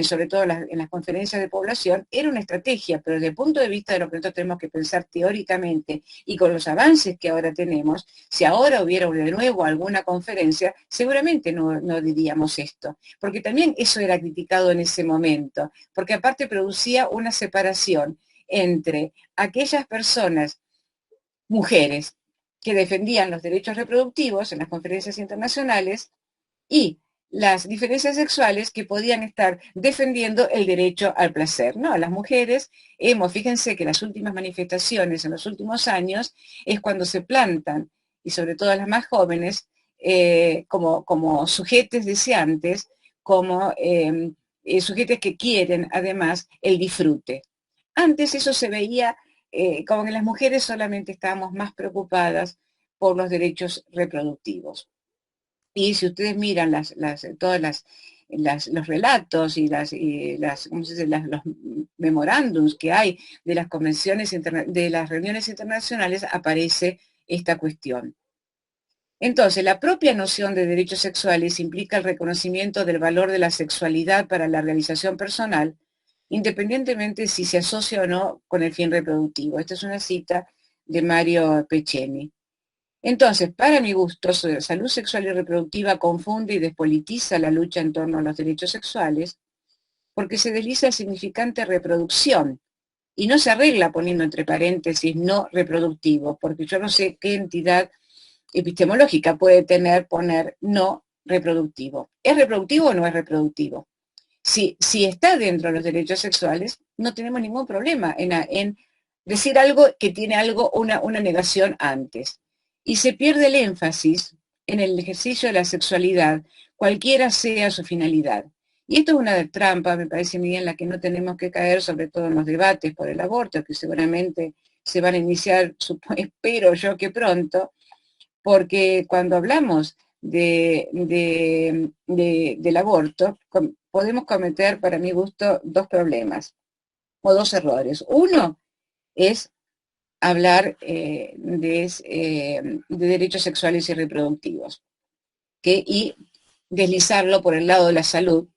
sobre todo en las conferencias de población, era una estrategia, pero desde el punto de vista de lo que nosotros tenemos que pensar teóricamente y con los avances que ahora tenemos, si ahora hubiera de nuevo alguna conferencia, seguramente no diríamos esto, porque también eso era criticado en ese momento, porque aparte producía una separación entre aquellas personas, mujeres, que defendían los derechos reproductivos en las conferencias internacionales y las diferencias sexuales que podían estar defendiendo el derecho al placer, ¿no? Las mujeres, fíjense que las últimas manifestaciones en los últimos años es cuando se plantan, y sobre todo las más jóvenes, como sujetes deseantes, como sujetes que quieren además el disfrute. Antes eso se veía como que las mujeres solamente estábamos más preocupadas por los derechos reproductivos. Y si ustedes miran los relatos y ¿cómo se dice? Los memorándums que hay de las convenciones, de las reuniones internacionales, aparece esta cuestión. Entonces, la propia noción de derechos sexuales implica el reconocimiento del valor de la sexualidad para la realización personal, independientemente si se asocia o no con el fin reproductivo. Esta es una cita de Mario Peceni. Entonces, para mi gusto, salud sexual y reproductiva confunde y despolitiza la lucha en torno a los derechos sexuales, porque se desliza el significante reproducción, y no se arregla poniendo entre paréntesis no reproductivo, porque yo no sé qué entidad epistemológica puede poner no reproductivo. ¿Es reproductivo o no es reproductivo? Si está dentro de los derechos sexuales, no tenemos ningún problema en decir algo que tiene una negación antes. Y se pierde el énfasis en el ejercicio de la sexualidad, cualquiera sea su finalidad. Y esto es una trampa, me parece, Miguel, en la que no tenemos que caer, sobre todo en los debates por el aborto, que seguramente se van a iniciar, espero yo que pronto, porque cuando hablamos del aborto, podemos cometer, para mi gusto, dos problemas, o dos errores. Uno es hablar de derechos sexuales y reproductivos, y deslizarlo por el lado de la salud,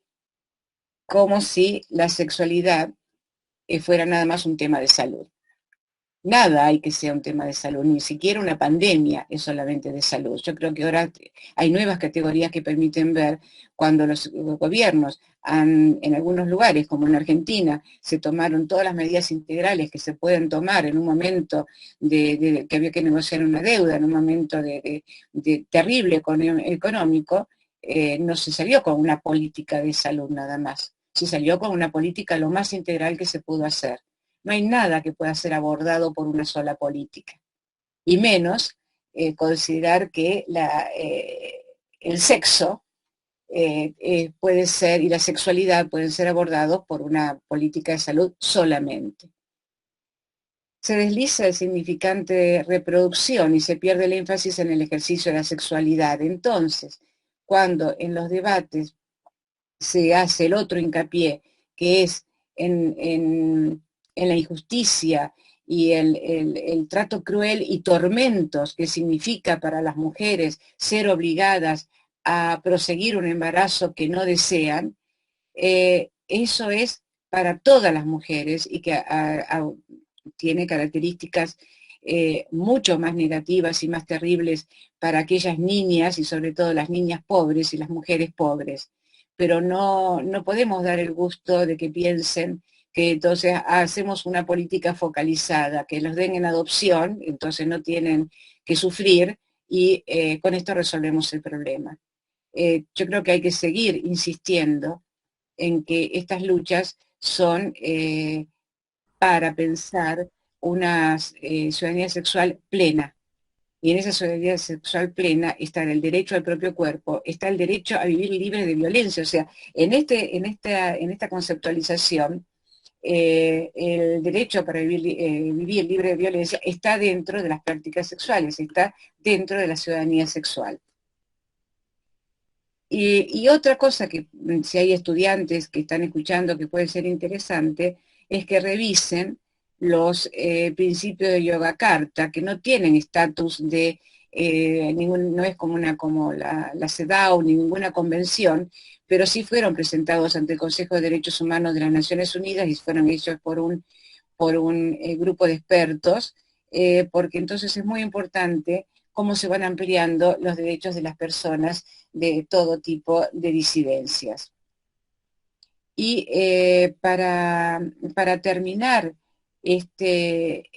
como si la sexualidad fuera nada más un tema de salud. Nada hay que sea un tema de salud, ni siquiera una pandemia es solamente de salud. Yo creo que ahora hay nuevas categorías que permiten ver cuando los gobiernos en algunos lugares, como en Argentina, se tomaron todas las medidas integrales que se pueden tomar en un momento que había que negociar una deuda, en un momento de terrible económico, no se salió con una política de salud nada más, se salió con una política lo más integral que se pudo hacer. No hay nada que pueda ser abordado por una sola política. Y menos considerar que el sexo puede ser, y la sexualidad pueden ser abordados por una política de salud solamente. Se desliza el significante de reproducción y se pierde el énfasis en el ejercicio de la sexualidad. Entonces, cuando en los debates se hace el otro hincapié, que es en la injusticia y el trato cruel y tormentos que significa para las mujeres ser obligadas a proseguir un embarazo que no desean, eso es para todas las mujeres y que tiene características mucho más negativas y más terribles para aquellas niñas y sobre todo las niñas pobres y las mujeres pobres. Pero no podemos dar el gusto de que piensen que entonces hacemos una política focalizada, que los den en adopción, entonces no tienen que sufrir y con esto resolvemos el problema. Yo creo que hay que seguir insistiendo en que estas luchas son para pensar una ciudadanía sexual plena. Y en esa ciudadanía sexual plena está el derecho al propio cuerpo, está el derecho a vivir libre de violencia. O sea, en esta conceptualización, el derecho para vivir libre de violencia está dentro de las prácticas sexuales, está dentro de la ciudadanía sexual. Y otra cosa que si hay estudiantes que están escuchando que puede ser interesante, es que revisen los principios de Yogyakarta, que no tienen estatus de, no es como la CEDAW ni ninguna convención, pero sí fueron presentados ante el Consejo de Derechos Humanos de las Naciones Unidas y fueron hechos por un grupo de expertos, porque entonces es muy importante cómo se van ampliando los derechos de las personas de todo tipo de disidencias. Y para terminar este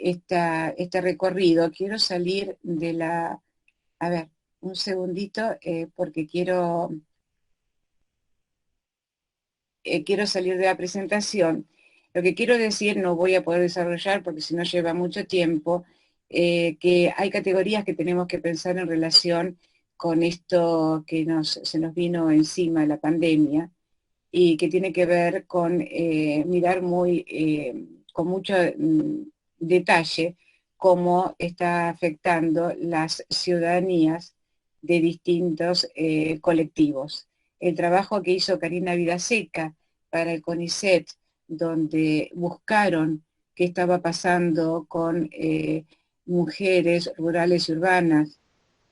recorrido, quiero salir de la... A ver, un segundito, porque quiero salir de la presentación. Lo que quiero decir, no voy a poder desarrollar porque si no lleva mucho tiempo, que hay categorías que tenemos que pensar en relación con esto que se nos vino encima, la pandemia, y que tiene que ver con mirar con mucho detalle cómo está afectando las ciudadanías de distintos colectivos. El trabajo que hizo Karina Vidaseca para el CONICET, donde buscaron qué estaba pasando con mujeres rurales y urbanas,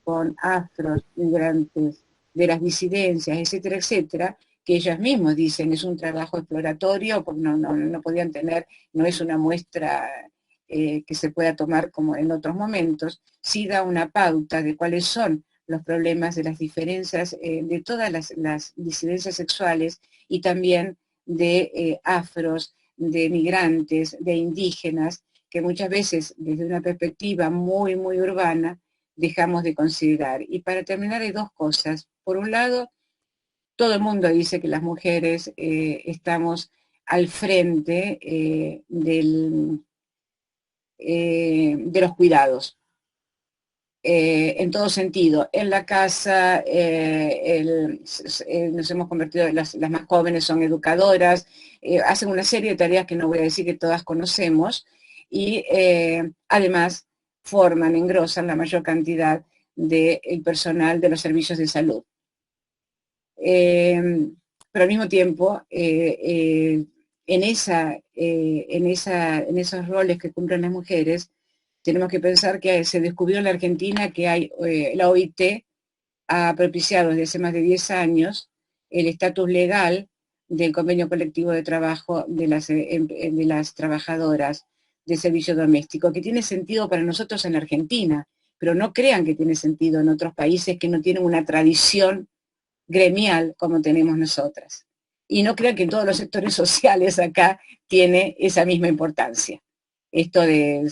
con afros, migrantes, de las disidencias, etcétera, etcétera, que ellas mismas dicen es un trabajo exploratorio, porque no podían tener, no es una muestra que se pueda tomar como en otros momentos, sí da una pauta de cuáles son los problemas de las diferencias, de todas las disidencias sexuales y también de afros, de migrantes, de indígenas, que muchas veces desde una perspectiva muy, muy urbana dejamos de considerar. Y para terminar hay dos cosas. Por un lado, todo el mundo dice que las mujeres estamos al frente de los cuidados. En todo sentido, en la casa nos hemos convertido, las más jóvenes son educadoras, hacen una serie de tareas que no voy a decir que todas conocemos, y además forman, engrosan la mayor cantidad del personal de los servicios de salud. Pero al mismo tiempo, en esos roles que cumplen las mujeres, tenemos que pensar que se descubrió en la Argentina que hay, la OIT ha propiciado desde hace más de 10 años el estatus legal del convenio colectivo de trabajo de las trabajadoras de servicio doméstico, que tiene sentido para nosotros en la Argentina, pero no crean que tiene sentido en otros países que no tienen una tradición gremial como tenemos nosotras. Y no crean que en todos los sectores sociales acá tiene esa misma importancia. Esto de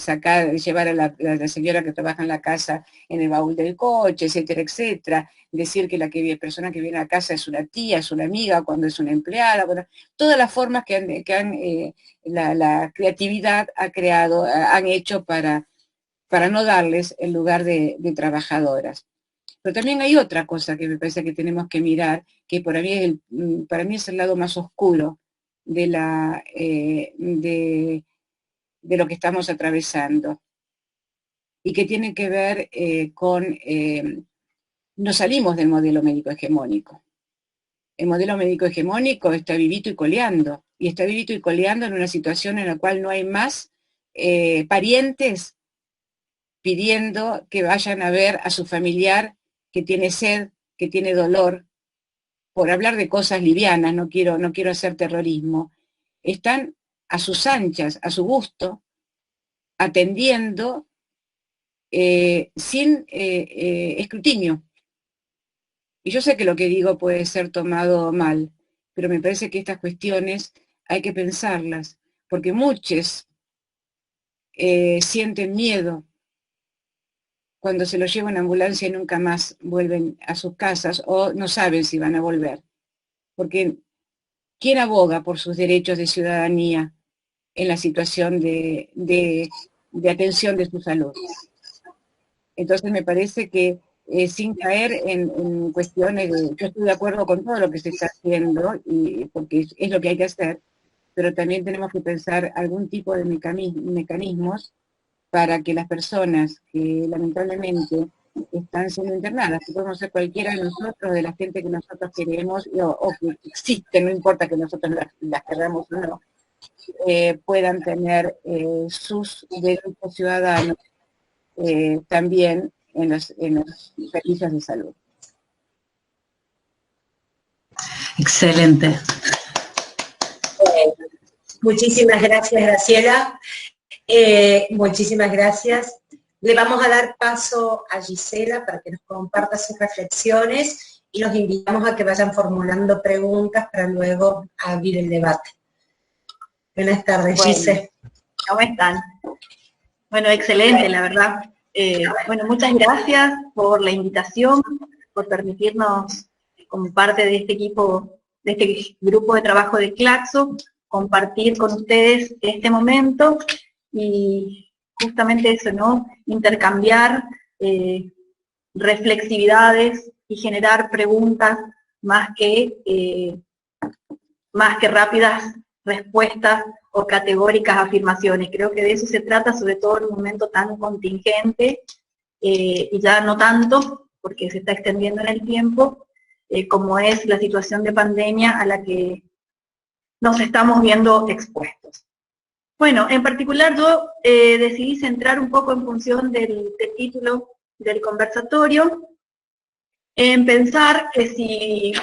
llevar a la señora que trabaja en la casa en el baúl del coche, etcétera, etcétera, decir que la persona que viene a casa es una tía, es una amiga, cuando es una empleada, bueno, todas las formas que la creatividad han hecho para no darles el lugar de trabajadoras. Pero también hay otra cosa que me parece que tenemos que mirar, que para mí es el lado más oscuro de lo que estamos atravesando, y que tiene que ver con, no salimos del modelo médico hegemónico. El modelo médico hegemónico está vivito y coleando, en una situación en la cual no hay más parientes pidiendo que vayan a ver a su familiar que tiene sed, que tiene dolor, por hablar de cosas livianas, no quiero hacer terrorismo. están a sus anchas, a su gusto, atendiendo sin escrutinio. Y yo sé que lo que digo puede ser tomado mal, pero me parece que estas cuestiones hay que pensarlas, porque muchos sienten miedo cuando se los lleva una ambulancia y nunca más vuelven a sus casas o no saben si van a volver. Porque ¿quién aboga por sus derechos de ciudadanía en la situación de atención de su salud? Entonces me parece que sin caer en cuestiones yo estoy de acuerdo con todo lo que se está haciendo, porque es lo que hay que hacer, pero también tenemos que pensar algún tipo de mecanismos para que las personas que lamentablemente están siendo internadas, que podemos ser cualquiera de nosotros, de la gente que nosotros queremos, o que existen, no importa que nosotros las queramos o no, puedan tener sus derechos ciudadanos también en los servicios de salud. Excelente. Muchísimas gracias, Graciela. Muchísimas gracias. Le vamos a dar paso a Gisela para que nos comparta sus reflexiones y los invitamos a que vayan formulando preguntas para luego abrir el debate. Buenas tardes, bueno, Gisela. ¿Cómo están? Bueno, excelente, la verdad. Bueno, muchas gracias por la invitación, por permitirnos, como parte de este equipo, de este grupo de trabajo de Claxo, compartir con ustedes este momento y justamente eso, ¿no? Intercambiar reflexividades y generar preguntas más que rápidas respuestas o categóricas afirmaciones. Creo que de eso se trata, sobre todo en un momento tan contingente, y ya no tanto, porque se está extendiendo en el tiempo, como es la situación de pandemia a la que nos estamos viendo expuestos. Bueno, en particular yo decidí centrar un poco en función del título del conversatorio, en pensar que si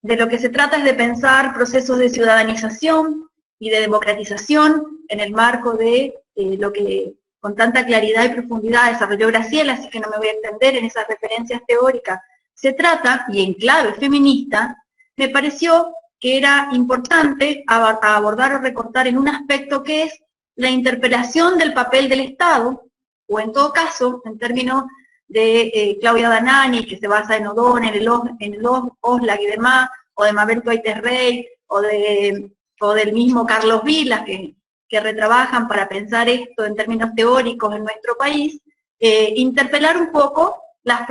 de lo que se trata es de pensar procesos de ciudadanización y de democratización en el marco de lo que con tanta claridad y profundidad desarrolló Graciela, así que no me voy a extender en esas referencias teóricas, se trata, y en clave feminista, me pareció que era importante abordar o recortar en un aspecto que es la interpelación del papel del Estado, o en todo caso, en términos de Claudia Danani, que se basa en O'Donnell, en el Oslag y demás, o de Mabel Rey, o del mismo Carlos Vilas, que retrabajan para pensar esto en términos teóricos en nuestro país, interpelar un poco la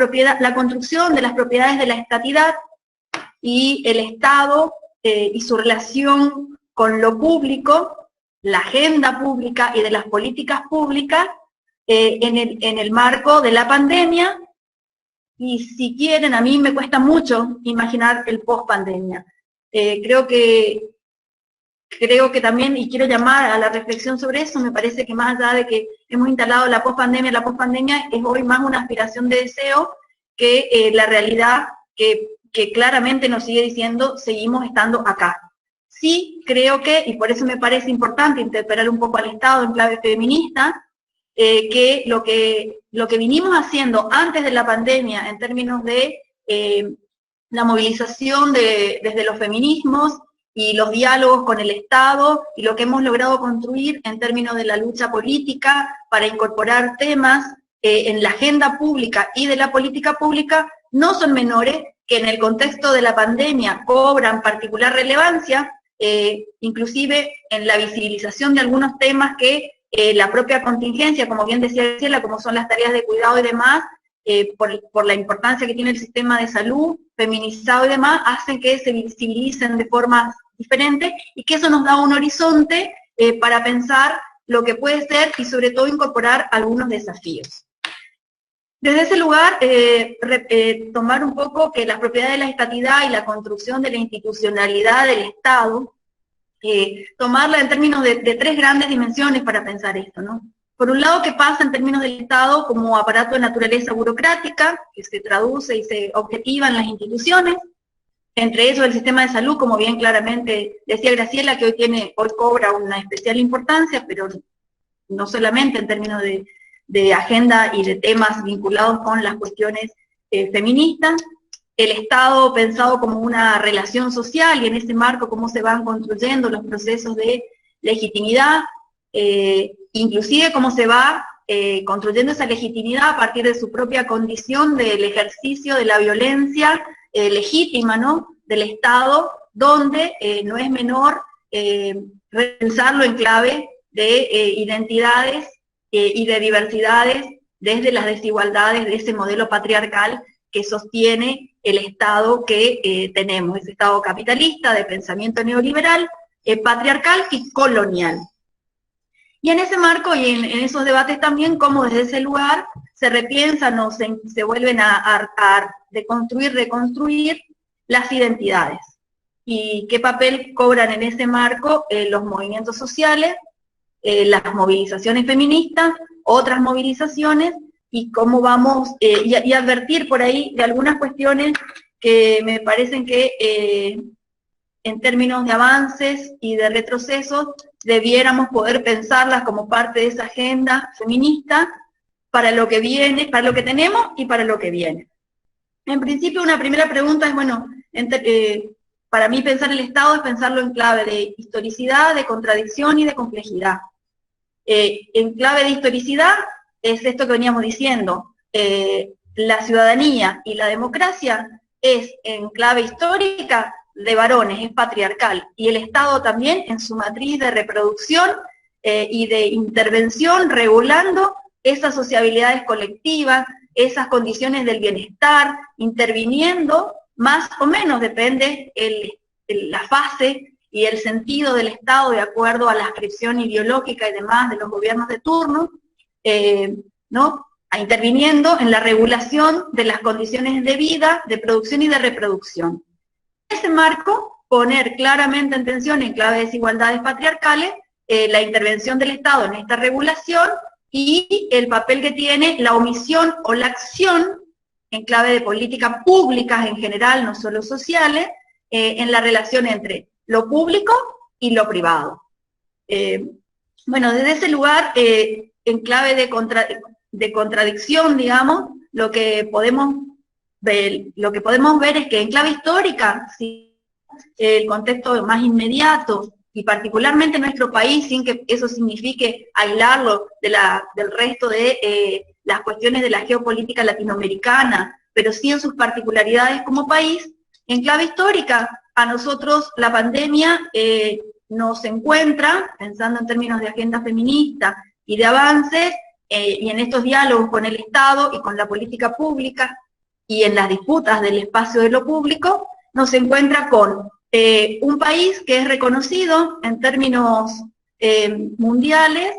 construcción de las propiedades de la estatidad y el Estado y su relación con lo público, la agenda pública y de las políticas públicas, en el marco de la pandemia, y si quieren, a mí me cuesta mucho imaginar el post-pandemia. Creo que también, y quiero llamar a la reflexión sobre eso, me parece que más allá de que hemos instalado la post-pandemia es hoy más una aspiración de deseo que la realidad que claramente nos sigue diciendo, seguimos estando acá. Sí, creo que, y por eso me parece importante interpelar un poco al Estado en clave feminista, que lo que vinimos haciendo antes de la pandemia en términos de la movilización desde los feminismos y los diálogos con el Estado y lo que hemos logrado construir en términos de la lucha política para incorporar temas en la agenda pública y de la política pública no son menores, que en el contexto de la pandemia cobran particular relevancia, inclusive en la visibilización de algunos temas que la propia contingencia, como bien decía Graciela, como son las tareas de cuidado y demás, por la importancia que tiene el sistema de salud, feminizado y demás, hacen que se visibilicen de formas diferentes y que eso nos da un horizonte para pensar lo que puede ser y sobre todo incorporar algunos desafíos. Desde ese lugar, tomar un poco que las propiedades de la estatidad y la construcción de la institucionalidad del Estado, tomarla en términos de tres grandes dimensiones para pensar esto, ¿no? Por un lado, ¿qué pasa en términos del Estado como aparato de naturaleza burocrática, que se traduce y se objetiva en las instituciones? entre ellos el sistema de salud, como bien claramente decía Graciela, que hoy cobra una especial importancia, pero no solamente en términos de agenda y de temas vinculados con las cuestiones feministas, el Estado pensado como una relación social y en ese marco cómo se van construyendo los procesos de legitimidad, inclusive cómo se va construyendo esa legitimidad a partir de su propia condición del ejercicio de la violencia legítima, ¿no?, del Estado, donde no es menor repensarlo en clave de identidades y de diversidades desde las desigualdades de ese modelo patriarcal que sostiene el Estado que tenemos, ese Estado capitalista de pensamiento neoliberal, patriarcal y colonial. Y en ese marco y en esos debates también, cómo desde ese lugar se repiensan o se vuelven a deconstruir, reconstruir las identidades. Y qué papel cobran en ese marco los movimientos sociales, las movilizaciones feministas, otras movilizaciones, y cómo vamos, y advertir por ahí de algunas cuestiones que me parecen que en términos de avances y de retrocesos, debiéramos poder pensarlas como parte de esa agenda feminista para lo que viene, para lo que tenemos y para lo que viene. En principio, una primera pregunta es, bueno, para mí pensar el Estado es pensarlo en clave de historicidad, de contradicción y de complejidad. En clave de historicidad es esto que veníamos diciendo, la ciudadanía y la democracia es en clave histórica de varones, es patriarcal, y el Estado también en su matriz de reproducción y de intervención regulando esas sociabilidades colectivas, esas condiciones del bienestar, interviniendo más o menos, depende la fase y el sentido del Estado de acuerdo a la ascripción ideológica y demás de los gobiernos de turno, ¿no?, interviniendo en la regulación de las condiciones de vida, de producción y de reproducción. En ese marco, poner claramente en tensión, en clave de desigualdades patriarcales, la intervención del Estado en esta regulación y el papel que tiene la omisión o la acción, en clave de políticas públicas en general, no solo sociales, en la relación entre lo público y lo privado. Bueno, desde ese lugar, en clave de contradicción, digamos, lo que podemos ver es que en clave histórica, si el contexto más inmediato, y particularmente en nuestro país, sin que eso signifique aislarlo del resto de las cuestiones de la geopolítica latinoamericana, pero sí en sus particularidades como país, en clave histórica, a nosotros la pandemia nos encuentra, pensando en términos de agenda feminista y de avances, y en estos diálogos con el Estado y con la política pública, y en las disputas del espacio de lo público, nos encuentra con un país que es reconocido en términos mundiales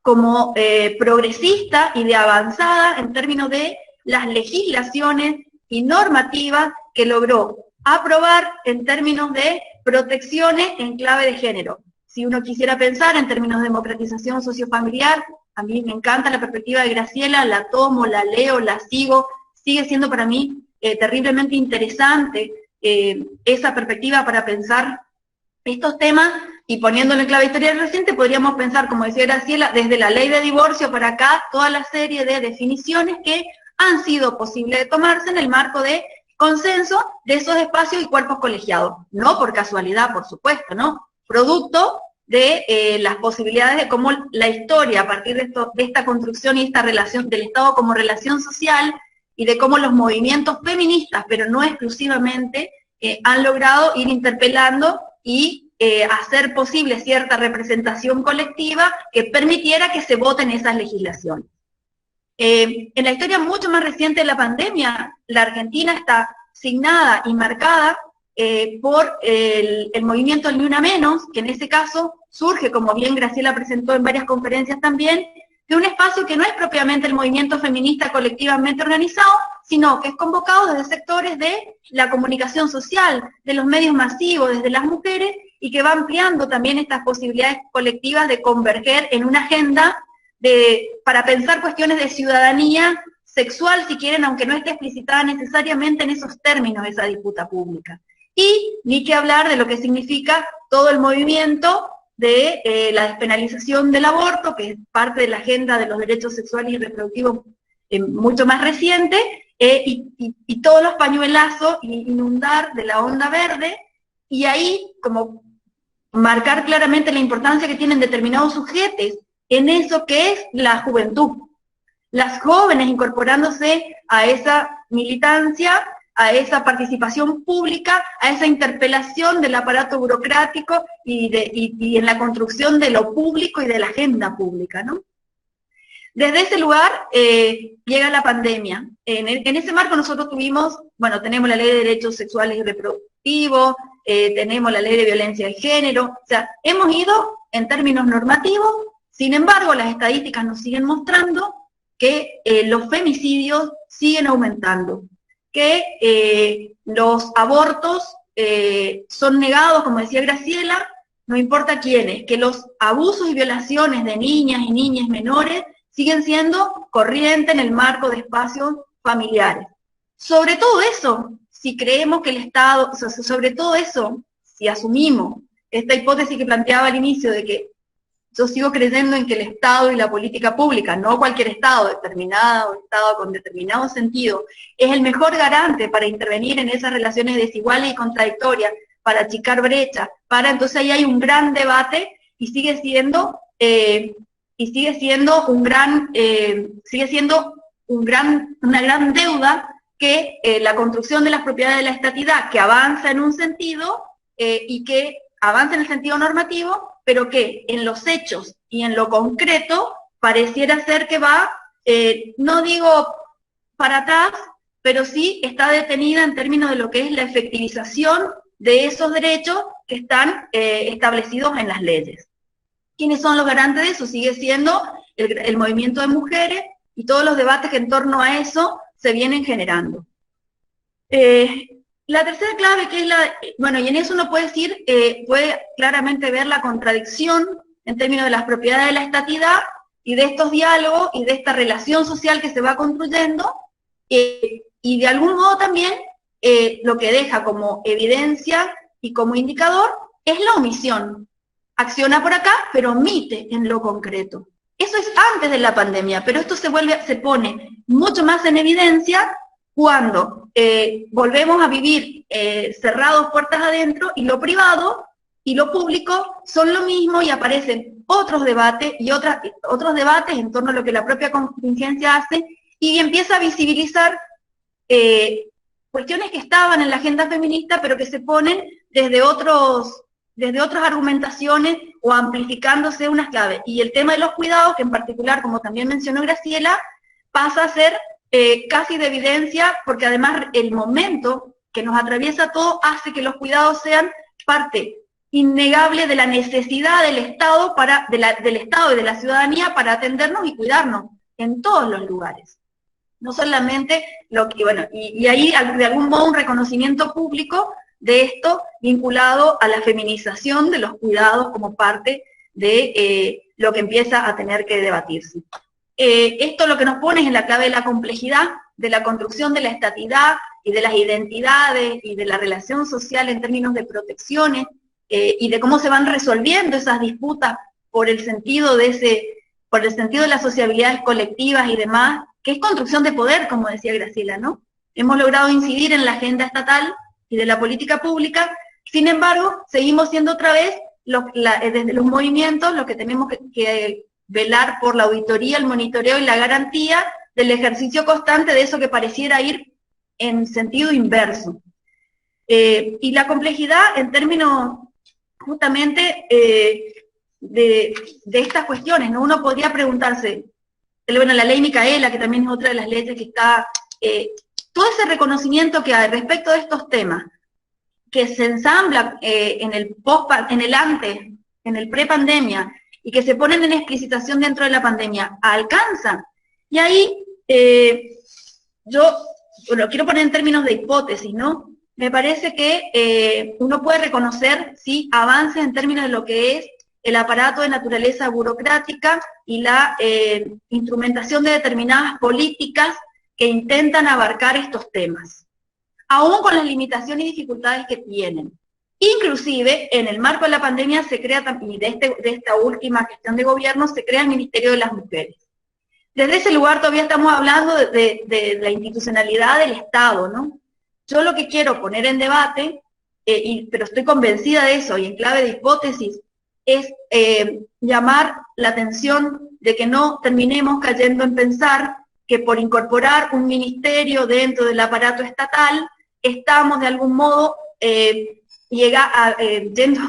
como progresista y de avanzada en términos de las legislaciones y normativas que logró aprobar en términos de protecciones en clave de género. Si uno quisiera pensar en términos de democratización sociofamiliar, a mí me encanta la perspectiva de Graciela, la tomo, la leo, la sigo, sigue siendo para mí terriblemente interesante esa perspectiva para pensar estos temas, y poniéndolo en clave historia reciente, podríamos pensar, como decía Graciela, desde la ley de divorcio para acá, toda la serie de definiciones que han sido posibles de tomarse en el marco de consenso de esos espacios y cuerpos colegiados. No por casualidad, por supuesto, ¿no? Producto de las posibilidades de cómo la historia, a partir de esta construcción y esta relación del Estado como relación social, y de cómo los movimientos feministas, pero no exclusivamente, han logrado ir interpelando y hacer posible cierta representación colectiva que permitiera que se voten esas legislaciones. En la historia mucho más reciente de la pandemia, la Argentina está signada y marcada por el movimiento Ni Una Menos, que en ese caso surge, como bien Graciela presentó en varias conferencias también, de un espacio que no es propiamente el movimiento feminista colectivamente organizado, sino que es convocado desde sectores de la comunicación social, de los medios masivos, desde las mujeres, y que va ampliando también estas posibilidades colectivas de converger en una agenda para pensar cuestiones de ciudadanía sexual, si quieren, aunque no esté explicitada necesariamente en esos términos esa disputa pública. Y ni que hablar de lo que significa todo el movimiento de la despenalización del aborto, que es parte de la agenda de los derechos sexuales y reproductivos mucho más reciente, y todos los pañuelazos, inundar de la onda verde, y ahí como marcar claramente la importancia que tienen determinados sujetos en eso que es la juventud. Las jóvenes incorporándose a esa militancia, a esa participación pública, a esa interpelación del aparato burocrático y en la construcción de lo público y de la agenda pública, ¿no? Desde ese lugar llega la pandemia. En ese marco nosotros tenemos la Ley de Derechos Sexuales y Reproductivos, tenemos la Ley de Violencia de Género, o sea, hemos ido en términos normativos, sin embargo las estadísticas nos siguen mostrando que los femicidios siguen aumentando, que los abortos son negados, como decía Graciela, no importa quiénes, que los abusos y violaciones de niñas y niñas menores siguen siendo corriente en el marco de espacios familiares. Sobre todo eso, si creemos que el Estado, sobre todo eso, si asumimos esta hipótesis que planteaba al inicio de que yo sigo creyendo en que el Estado y la política pública, no cualquier Estado, determinado Estado con determinado sentido, es el mejor garante para intervenir en esas relaciones desiguales y contradictorias, para achicar brechas, entonces ahí hay un gran debate y sigue siendo una gran deuda que la construcción de las propiedades de la estatidad, que avanza en un sentido y que avanza en el sentido normativo, pero que en los hechos y en lo concreto pareciera ser que va, no digo para atrás, pero sí está detenida en términos de lo que es la efectivización de esos derechos que están establecidos en las leyes. ¿Quiénes son los garantes de eso? Sigue siendo el movimiento de mujeres y todos los debates que en torno a eso se vienen generando. La tercera clave, que es y en eso uno puede decir, puede claramente ver la contradicción en términos de las propiedades de la estatidad y de estos diálogos y de esta relación social que se va construyendo, y de algún modo también lo que deja como evidencia y como indicador es la omisión. Acciona por acá, pero omite en lo concreto. Eso es antes de la pandemia, pero esto se pone mucho más en evidencia cuando volvemos a vivir cerrados puertas adentro, y lo privado y lo público son lo mismo, y aparecen otros debates y otros debates en torno a lo que la propia contingencia hace, y empieza a visibilizar cuestiones que estaban en la agenda feminista, pero que se ponen desde otras argumentaciones o amplificándose unas claves. Y el tema de los cuidados, que en particular, como también mencionó Graciela, pasa a ser casi de evidencia, porque además el momento que nos atraviesa todo hace que los cuidados sean parte innegable de la necesidad del Estado, del Estado y de la ciudadanía para atendernos y cuidarnos en todos los lugares. No solamente y ahí de algún modo un reconocimiento público de esto vinculado a la feminización de los cuidados como parte de lo que empieza a tener que debatirse. Esto lo que nos pone es en la clave de la complejidad, de la construcción de la estatidad y de las identidades y de la relación social en términos de protecciones y de cómo se van resolviendo esas disputas por el sentido de las sociabilidades colectivas y demás, que es construcción de poder, como decía Graciela, ¿no? Hemos logrado incidir en la agenda estatal y de la política pública, sin embargo, seguimos siendo otra vez desde los movimientos los que tenemos que velar por la auditoría, el monitoreo y la garantía del ejercicio constante de eso que pareciera ir en sentido inverso. Y la complejidad en términos justamente de estas cuestiones, ¿no? Uno podría preguntarse, la ley Micaela, que también es otra de las leyes que está, todo ese reconocimiento que hay respecto de estos temas, que se ensambla en el pre-pandemia, y que se ponen en explicitación dentro de la pandemia, alcanza. Y ahí quiero poner en términos de hipótesis, ¿no? Me parece que uno puede reconocer, sí, avances en términos de lo que es el aparato de naturaleza burocrática y la instrumentación de determinadas políticas que intentan abarcar estos temas, aún con las limitaciones y dificultades que tienen. Inclusive, en el marco de la pandemia se crea, y de esta última gestión de gobierno, se crea el Ministerio de las Mujeres. Desde ese lugar todavía estamos hablando de la institucionalidad del Estado, ¿no? Yo lo que quiero poner en debate, pero estoy convencida de eso, y en clave de hipótesis, es llamar la atención de que no terminemos cayendo en pensar que por incorporar un ministerio dentro del aparato estatal, estamos de algún modo llegando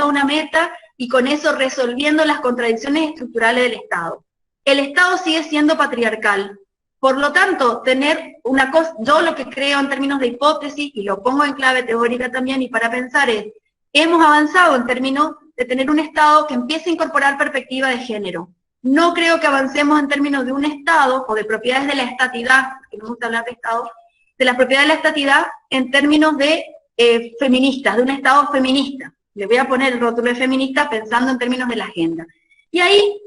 a una meta y con eso resolviendo las contradicciones estructurales del Estado. El Estado sigue siendo patriarcal. Por lo tanto, tener una cosa, yo lo que creo en términos de hipótesis, y lo pongo en clave teórica también, y para pensar es, hemos avanzado en términos de tener un Estado que empiece a incorporar perspectiva de género. No creo que avancemos en términos de un Estado, o de propiedades de la estatidad, que no me gusta hablar de Estado, de las propiedades de la estatidad en términos de feministas, de un Estado feminista. Le voy a poner el rótulo de feminista pensando en términos de la agenda. Y ahí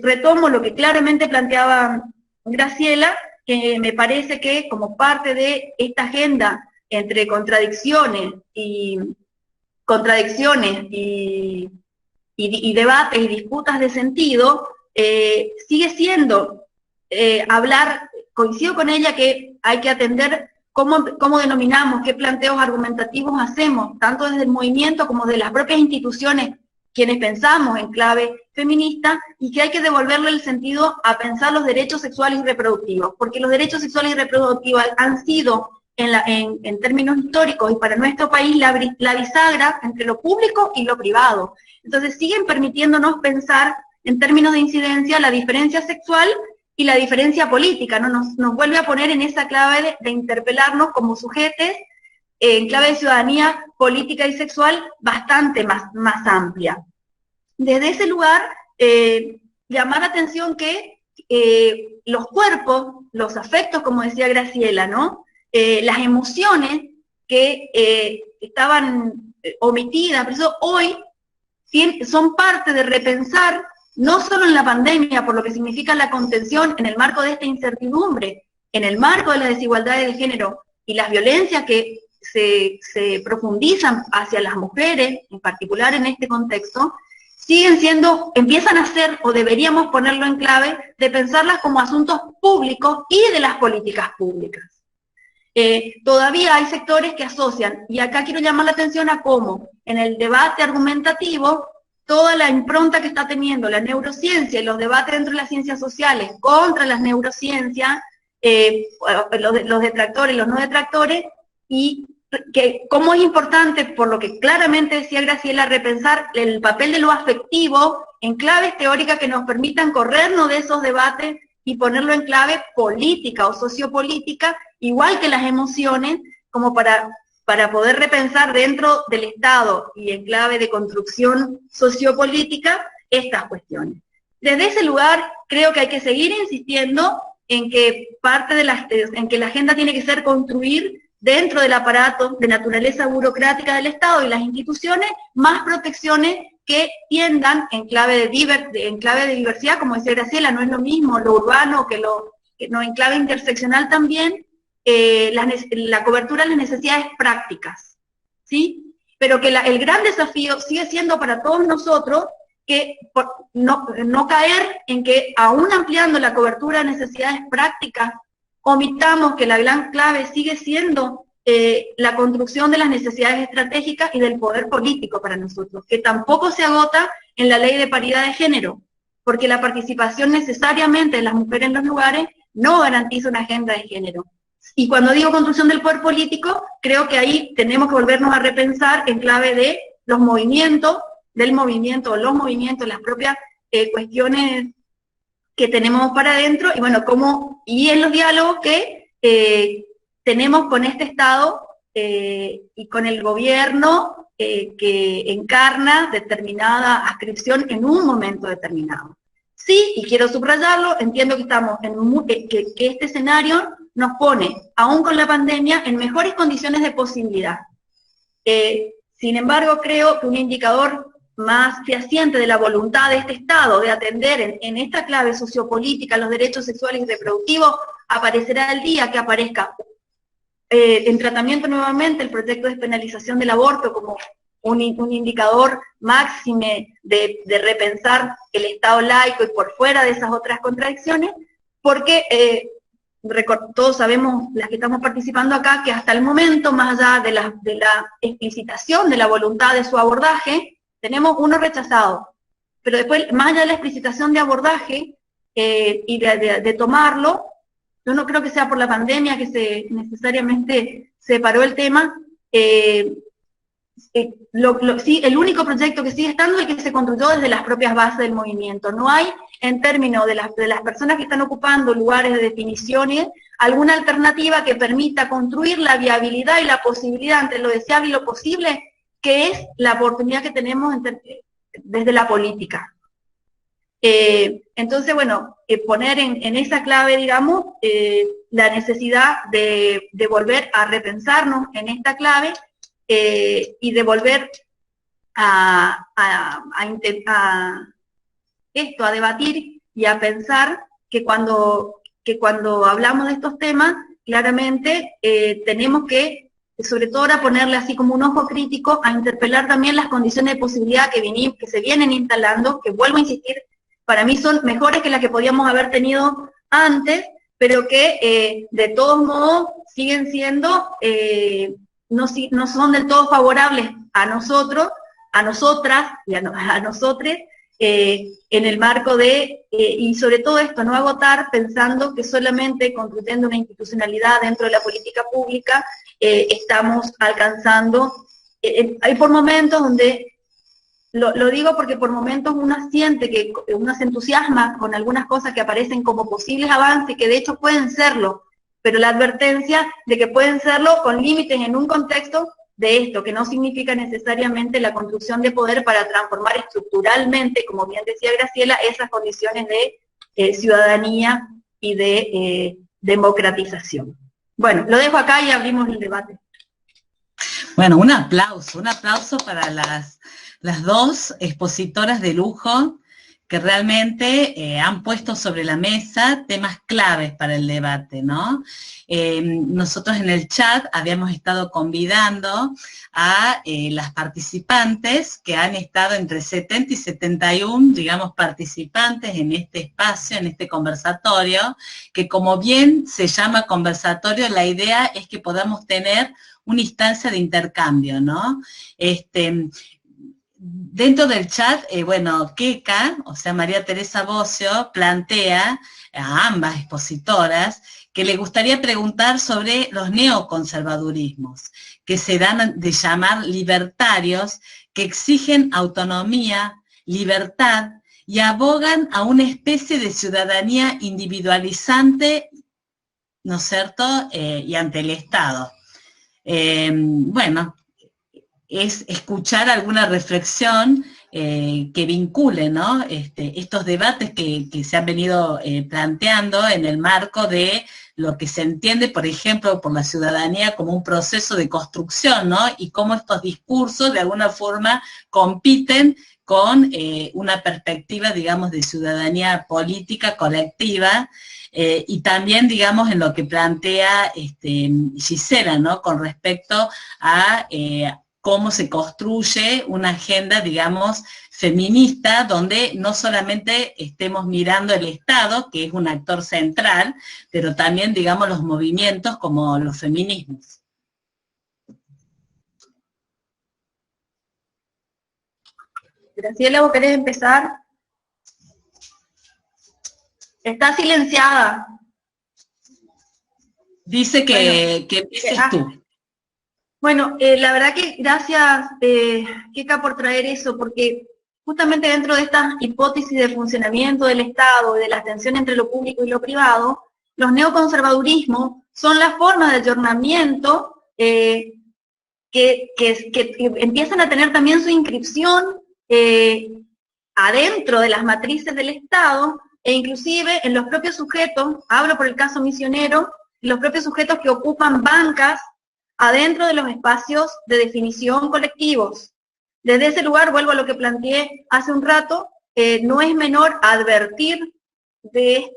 retomo lo que claramente planteaba Graciela, que me parece que como parte de esta agenda entre contradicciones y debates y disputas de sentido, sigue siendo hablar, coincido con ella que hay que atender cómo denominamos, qué planteos argumentativos hacemos, tanto desde el movimiento como de las propias instituciones, quienes pensamos en clave feminista, y que hay que devolverle el sentido a pensar los derechos sexuales y reproductivos, porque los derechos sexuales y reproductivos han sido, en términos históricos y para nuestro país, la bisagra entre lo público y lo privado. Entonces siguen permitiéndonos pensar en términos de incidencia la diferencia sexual y la diferencia política, ¿no? Nos vuelve a poner en esa clave de interpelarnos como sujetes en clave de ciudadanía política y sexual bastante más amplia. Desde ese lugar, llamar la atención que los cuerpos, los afectos, como decía Graciela, ¿no? Las emociones que estaban omitidas, por eso hoy son parte de repensar, no solo en la pandemia, por lo que significa la contención en el marco de esta incertidumbre, en el marco de las desigualdades de género y las violencias que se profundizan hacia las mujeres, en particular en este contexto, empiezan a ser, o deberíamos ponerlo en clave, de pensarlas como asuntos públicos y de las políticas públicas. Todavía hay sectores que asocian, y acá quiero llamar la atención a cómo, en el debate argumentativo, toda la impronta que está teniendo la neurociencia y los debates dentro de las ciencias sociales contra las neurociencias, los detractores y los no detractores, y que cómo es importante, por lo que claramente decía Graciela, repensar el papel de lo afectivo en claves teóricas que nos permitan corrernos de esos debates y ponerlo en clave política o sociopolítica, igual que las emociones, como para poder repensar dentro del Estado y en clave de construcción sociopolítica estas cuestiones. Desde ese lugar creo que hay que seguir insistiendo en que en que la agenda tiene que ser construir dentro del aparato de naturaleza burocrática del Estado y las instituciones más protecciones que tiendan en clave de diversidad, como decía Graciela, no es lo mismo lo urbano que no, en clave interseccional también, la cobertura de las necesidades prácticas, ¿sí? Pero que el gran desafío sigue siendo para todos nosotros que no caer en que, aún ampliando la cobertura de necesidades prácticas, omitamos que la gran clave sigue siendo la construcción de las necesidades estratégicas y del poder político para nosotros, que tampoco se agota en la ley de paridad de género, porque la participación necesariamente de las mujeres en los lugares no garantiza una agenda de género. Y cuando digo construcción del poder político, creo que ahí tenemos que volvernos a repensar en clave de los movimientos, las propias cuestiones que tenemos para adentro, y bueno, y en los diálogos que tenemos con este Estado y con el gobierno que encarna determinada adscripción en un momento determinado. Sí, y quiero subrayarlo, entiendo que estamos que este escenario nos pone, aún con la pandemia, en mejores condiciones de posibilidad. Sin embargo, creo que un indicador más fehaciente de la voluntad de este Estado de atender en esta clave sociopolítica los derechos sexuales y reproductivos, aparecerá el día que aparezca en tratamiento nuevamente el proyecto de despenalización del aborto como un indicador máxime de repensar el Estado laico y por fuera de esas otras contradicciones, porque todos sabemos, las que estamos participando acá, que hasta el momento, más allá de la explicitación de la voluntad de su abordaje, tenemos uno rechazado. Pero después, más allá de la explicitación de abordaje y de tomarlo, yo no creo que sea por la pandemia que necesariamente separó el tema. Sí, el único proyecto que sigue estando es el que se construyó desde las propias bases del movimiento. No hay, en términos de las personas que están ocupando lugares de definiciones, alguna alternativa que permita construir la viabilidad y la posibilidad entre lo deseable y lo posible, que es la oportunidad que tenemos desde la política. Entonces, bueno, poner en esa clave, digamos, la necesidad de volver a repensarnos en esta clave y de volver a debatir y a pensar que cuando hablamos de estos temas, claramente tenemos que, sobre todo ahora, ponerle así como un ojo crítico a interpelar también las condiciones de posibilidad que se vienen instalando, que vuelvo a insistir, para mí son mejores que las que podíamos haber tenido antes, pero que de todos modos siguen siendo, no son del todo favorables a nosotros, a nosotras y a nosotres, en el marco de, y sobre todo esto, no agotar pensando que solamente construyendo una institucionalidad dentro de la política pública estamos alcanzando, hay por momentos donde, lo digo porque por momentos uno siente que uno se entusiasma con algunas cosas que aparecen como posibles avances, que de hecho pueden serlo, pero la advertencia de que pueden serlo con límites en un contexto de esto, que no significa necesariamente la construcción de poder para transformar estructuralmente, como bien decía Graciela, esas condiciones de ciudadanía y de democratización. Bueno, lo dejo acá y abrimos el debate. Bueno, un aplauso para las dos expositoras de lujo que realmente han puesto sobre la mesa temas claves para el debate, ¿no? Nosotros en el chat habíamos estado convidando a las participantes que han estado entre 70 y 71, digamos, participantes en este espacio, en este conversatorio, que como bien se llama conversatorio, la idea es que podamos tener una instancia de intercambio, ¿no? Dentro del chat, bueno, Keka, o sea, María Teresa Bocio, plantea a ambas expositoras que le gustaría preguntar sobre los neoconservadurismos, que se dan de llamar libertarios, que exigen autonomía, libertad y abogan a una especie de ciudadanía individualizante, ¿no es cierto?, y ante el Estado. Bueno, es escuchar alguna reflexión que vincule, ¿no? Estos debates que se han venido planteando en el marco de lo que se entiende, por ejemplo, por la ciudadanía como un proceso de construcción, ¿no? Y cómo estos discursos de alguna forma compiten con una perspectiva, digamos, de ciudadanía política colectiva, y también, digamos, en lo que plantea Gisela, ¿no? Con respecto a cómo se construye una agenda, digamos, feminista, donde no solamente estemos mirando el Estado, que es un actor central, pero también, digamos, los movimientos como los feminismos. Graciela, ¿vos querés empezar? Está silenciada. Dice que empieces tú. Bueno, la verdad que gracias, Keka, por traer eso, porque justamente dentro de estas hipótesis de funcionamiento del Estado y de la tensión entre lo público y lo privado, los neoconservadurismos son las formas de ayornamiento que empiezan a tener también su inscripción adentro de las matrices del Estado, e inclusive en los propios sujetos, hablo por el caso misionero, los propios sujetos que ocupan bancas adentro de los espacios de definición colectivos. Desde ese lugar, vuelvo a lo que planteé hace un rato, no es menor advertir de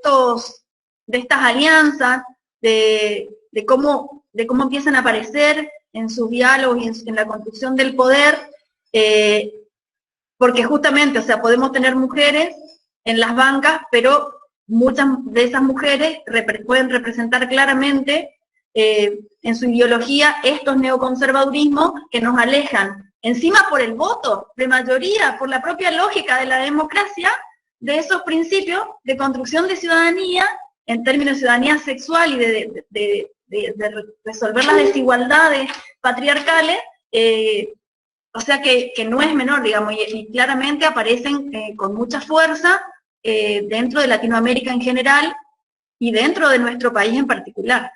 estas alianzas, de cómo empiezan a aparecer en sus diálogos y en la construcción del poder, porque justamente, o sea, podemos tener mujeres en las bancas, pero muchas de esas mujeres pueden representar claramente en su ideología estos neoconservadurismos que nos alejan, encima por el voto de mayoría, por la propia lógica de la democracia, de esos principios de construcción de ciudadanía, en términos de ciudadanía sexual y de resolver las desigualdades patriarcales, o sea que no es menor, digamos, y claramente aparecen con mucha fuerza dentro de Latinoamérica en general y dentro de nuestro país en particular.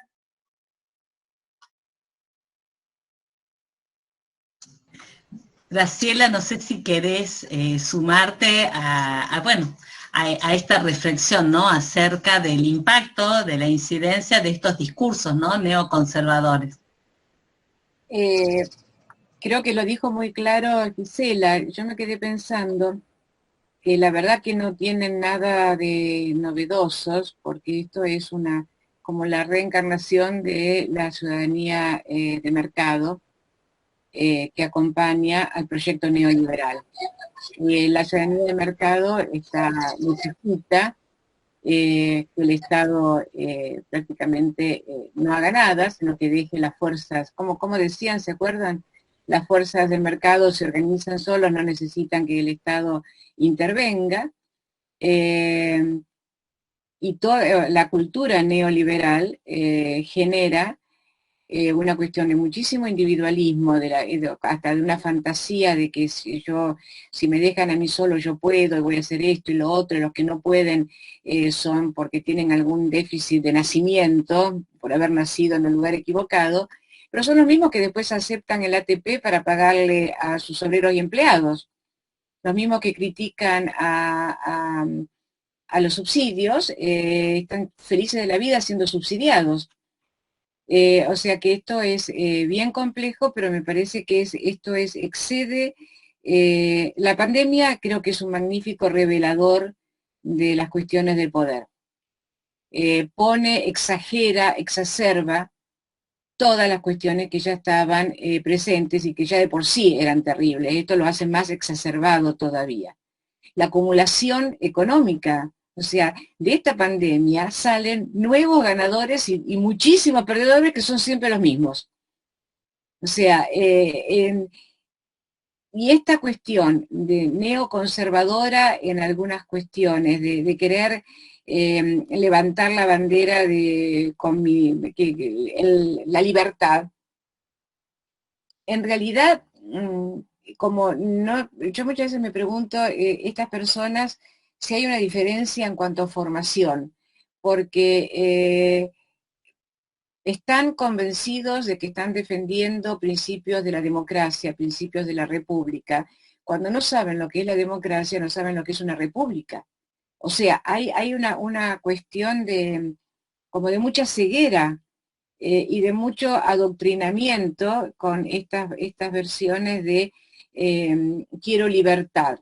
Graciela, no sé si querés sumarte a esta reflexión, ¿no?, acerca del impacto, de la incidencia de estos discursos, ¿no?, neoconservadores. Creo que lo dijo muy claro Gisela. Yo me quedé pensando que la verdad que no tienen nada de novedosos, porque esto es como la reencarnación de la ciudadanía de mercado que acompaña al proyecto neoliberal. La ciudadanía de mercado necesita que el Estado prácticamente no haga nada, sino que deje las fuerzas, como decían, ¿se acuerdan? Las fuerzas del mercado se organizan solos, no necesitan que el Estado intervenga, y toda la cultura neoliberal genera una cuestión de muchísimo individualismo, hasta de una fantasía de que si me dejan a mí solo yo puedo, y voy a hacer esto y lo otro, y los que no pueden son porque tienen algún déficit de nacimiento, por haber nacido en el lugar equivocado, pero son los mismos que después aceptan el ATP para pagarle a sus obreros y empleados, los mismos que critican a los subsidios, están felices de la vida siendo subsidiados. O sea que esto es bien complejo, pero me parece que excede. La pandemia creo que es un magnífico revelador de las cuestiones del poder. Exagera, exacerba todas las cuestiones que ya estaban presentes y que ya de por sí eran terribles. Esto lo hace más exacerbado todavía. La acumulación económica, o sea, de esta pandemia salen nuevos ganadores y muchísimos perdedores que son siempre los mismos. O sea, y esta cuestión de neoconservadora en algunas cuestiones, de querer levantar la bandera la libertad, en realidad, yo muchas veces me pregunto, estas personas, si hay una diferencia en cuanto a formación, porque están convencidos de que están defendiendo principios de la democracia, principios de la república, cuando no saben lo que es la democracia, no saben lo que es una república. O sea, hay una cuestión como de mucha ceguera y de mucho adoctrinamiento con estas versiones de quiero libertad.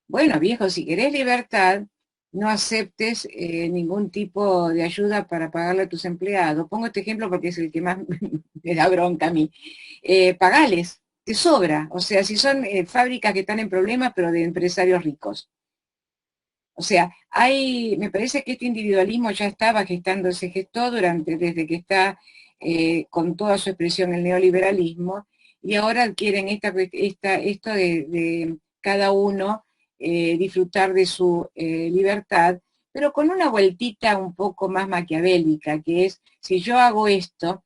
Bueno, viejo, si querés libertad, no aceptes ningún tipo de ayuda para pagarle a tus empleados. Pongo este ejemplo porque es el que más me da bronca a mí. Pagales, te sobra. O sea, si son fábricas que están en problemas, pero de empresarios ricos. O sea, me parece que este individualismo ya estaba gestando, se gestó desde que está con toda su expresión el neoliberalismo, y ahora adquieren esto de cada uno disfrutar de su libertad, pero con una vueltita un poco más maquiavélica, que es, si yo hago esto,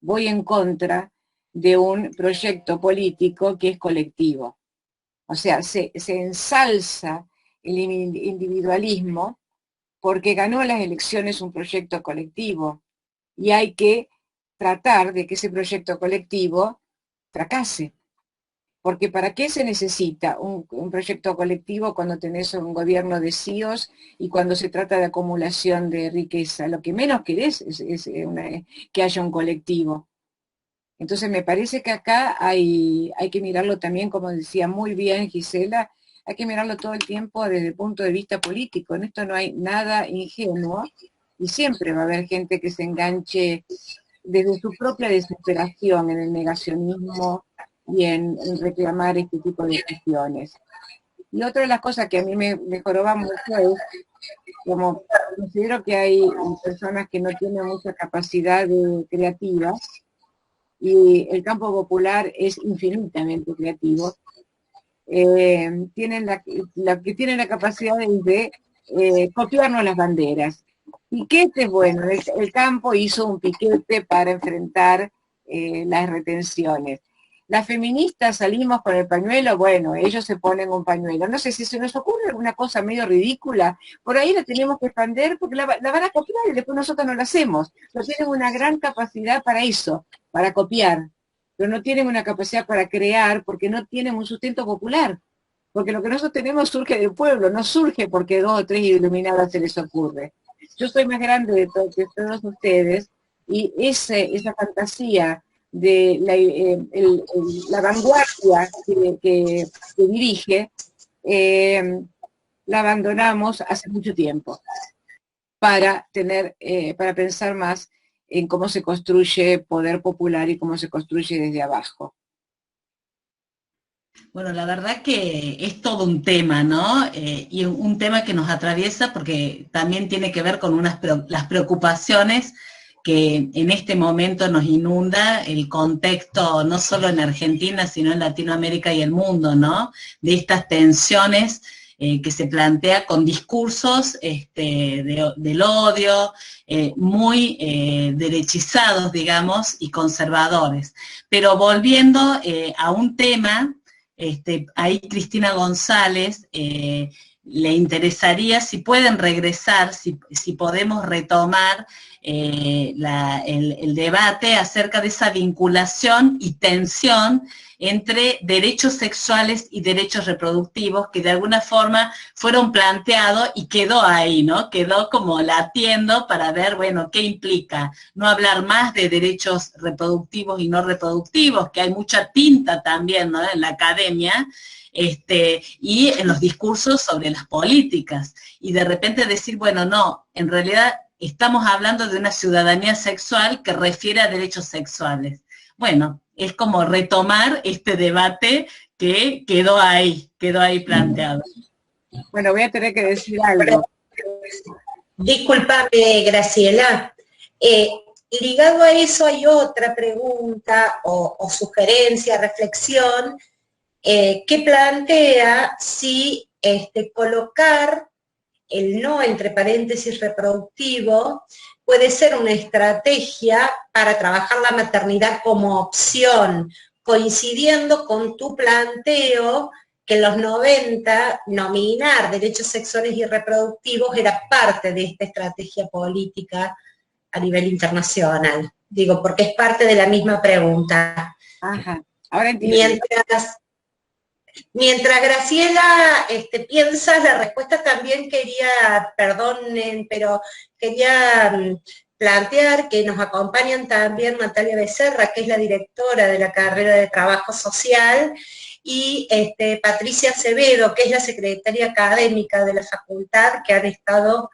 voy en contra de un proyecto político que es colectivo. O sea, se ensalza el individualismo porque ganó las elecciones un proyecto colectivo, y hay que tratar de que ese proyecto colectivo fracase. Porque ¿para qué se necesita un proyecto colectivo cuando tenés un gobierno de CEOs y cuando se trata de acumulación de riqueza? Lo que menos querés es que haya un colectivo. Entonces me parece que acá hay que mirarlo también, como decía muy bien Gisela, hay que mirarlo todo el tiempo desde el punto de vista político. En esto no hay nada ingenuo y siempre va a haber gente que se enganche desde su propia desesperación en el negacionismo y en reclamar este tipo de cuestiones. Y otra de las cosas que a mí me joroba mucho es, como considero que hay personas que no tienen mucha capacidad creativa, y el campo popular es infinitamente creativo, tienen que tienen la capacidad de copiarnos las banderas. Piquetes, bueno, el campo hizo un piquete para enfrentar las retenciones. Las feministas salimos con el pañuelo, bueno, ellos se ponen un pañuelo. No sé si se nos ocurre alguna cosa medio ridícula, por ahí la tenemos que expandir porque la van a copiar y después nosotros no la hacemos. No tienen una gran capacidad para eso, para copiar, pero no tienen una capacidad para crear porque no tienen un sustento popular. Porque lo que nosotros tenemos surge del pueblo, no surge porque 2 o 3 iluminadas se les ocurre. Yo soy más grande de que todos ustedes y esa fantasía de la vanguardia que dirige, la abandonamos hace mucho tiempo para pensar más en cómo se construye poder popular y cómo se construye desde abajo. Bueno, la verdad que es todo un tema, ¿no? Y un tema que nos atraviesa porque también tiene que ver con las preocupaciones que en este momento nos inunda el contexto, no solo en Argentina, sino en Latinoamérica y el mundo, ¿no? De estas tensiones que se plantea con discursos del odio, muy derechizados, digamos, y conservadores. Pero volviendo a un tema, ahí Cristina González le interesaría si pueden regresar, si podemos retomar el debate acerca de esa vinculación y tensión entre derechos sexuales y derechos reproductivos que de alguna forma fueron planteados y quedó ahí, ¿no? Quedó como latiendo para ver, bueno, qué implica no hablar más de derechos reproductivos y no reproductivos, que hay mucha tinta también, ¿no? En la academia, y en los discursos sobre las políticas. Y de repente decir, bueno, no, en realidad estamos hablando de una ciudadanía sexual que refiere a derechos sexuales. Bueno, es como retomar este debate que quedó ahí planteado. Bueno, voy a tener que decir algo. Discúlpame, Graciela. Ligado a eso hay otra pregunta o sugerencia, reflexión, que plantea si colocar el no entre paréntesis reproductivo puede ser una estrategia para trabajar la maternidad como opción, coincidiendo con tu planteo que en los 90 nominar derechos sexuales y reproductivos era parte de esta estrategia política a nivel internacional. Digo, porque es parte de la misma pregunta. Ajá. Ahora entiendo. Mientras Graciela piensa la respuesta, también quería, perdonen, pero quería plantear que nos acompañan también Natalia Becerra, que es la directora de la carrera de Trabajo Social, y Patricia Acevedo, que es la secretaria académica de la facultad, que han estado,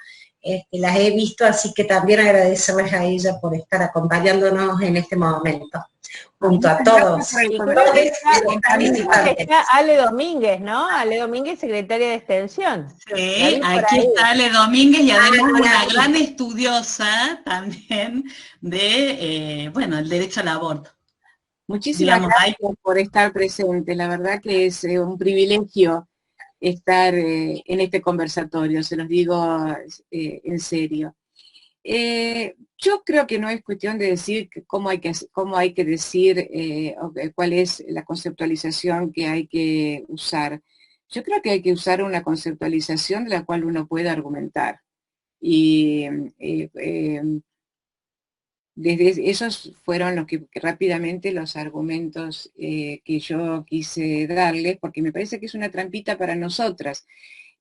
las he visto, así que también agradecerles a ella por estar acompañándonos en este momento. Junto a todos. Está Ale Domínguez, ¿no? Ale Domínguez, secretaria de Extensión. Sí, aquí está Ale Domínguez y además una gran estudiosa también de, el derecho al aborto. Muchísimas gracias por estar presente. La verdad que es un privilegio estar en este conversatorio, se los digo en serio. Yo creo que no es cuestión de decir cómo hay que decir cuál es la conceptualización que hay que usar. Yo creo que hay que usar una conceptualización de la cual uno pueda argumentar. Y desde esos fueron los que rápidamente los argumentos que yo quise darles, porque me parece que es una trampita para nosotras.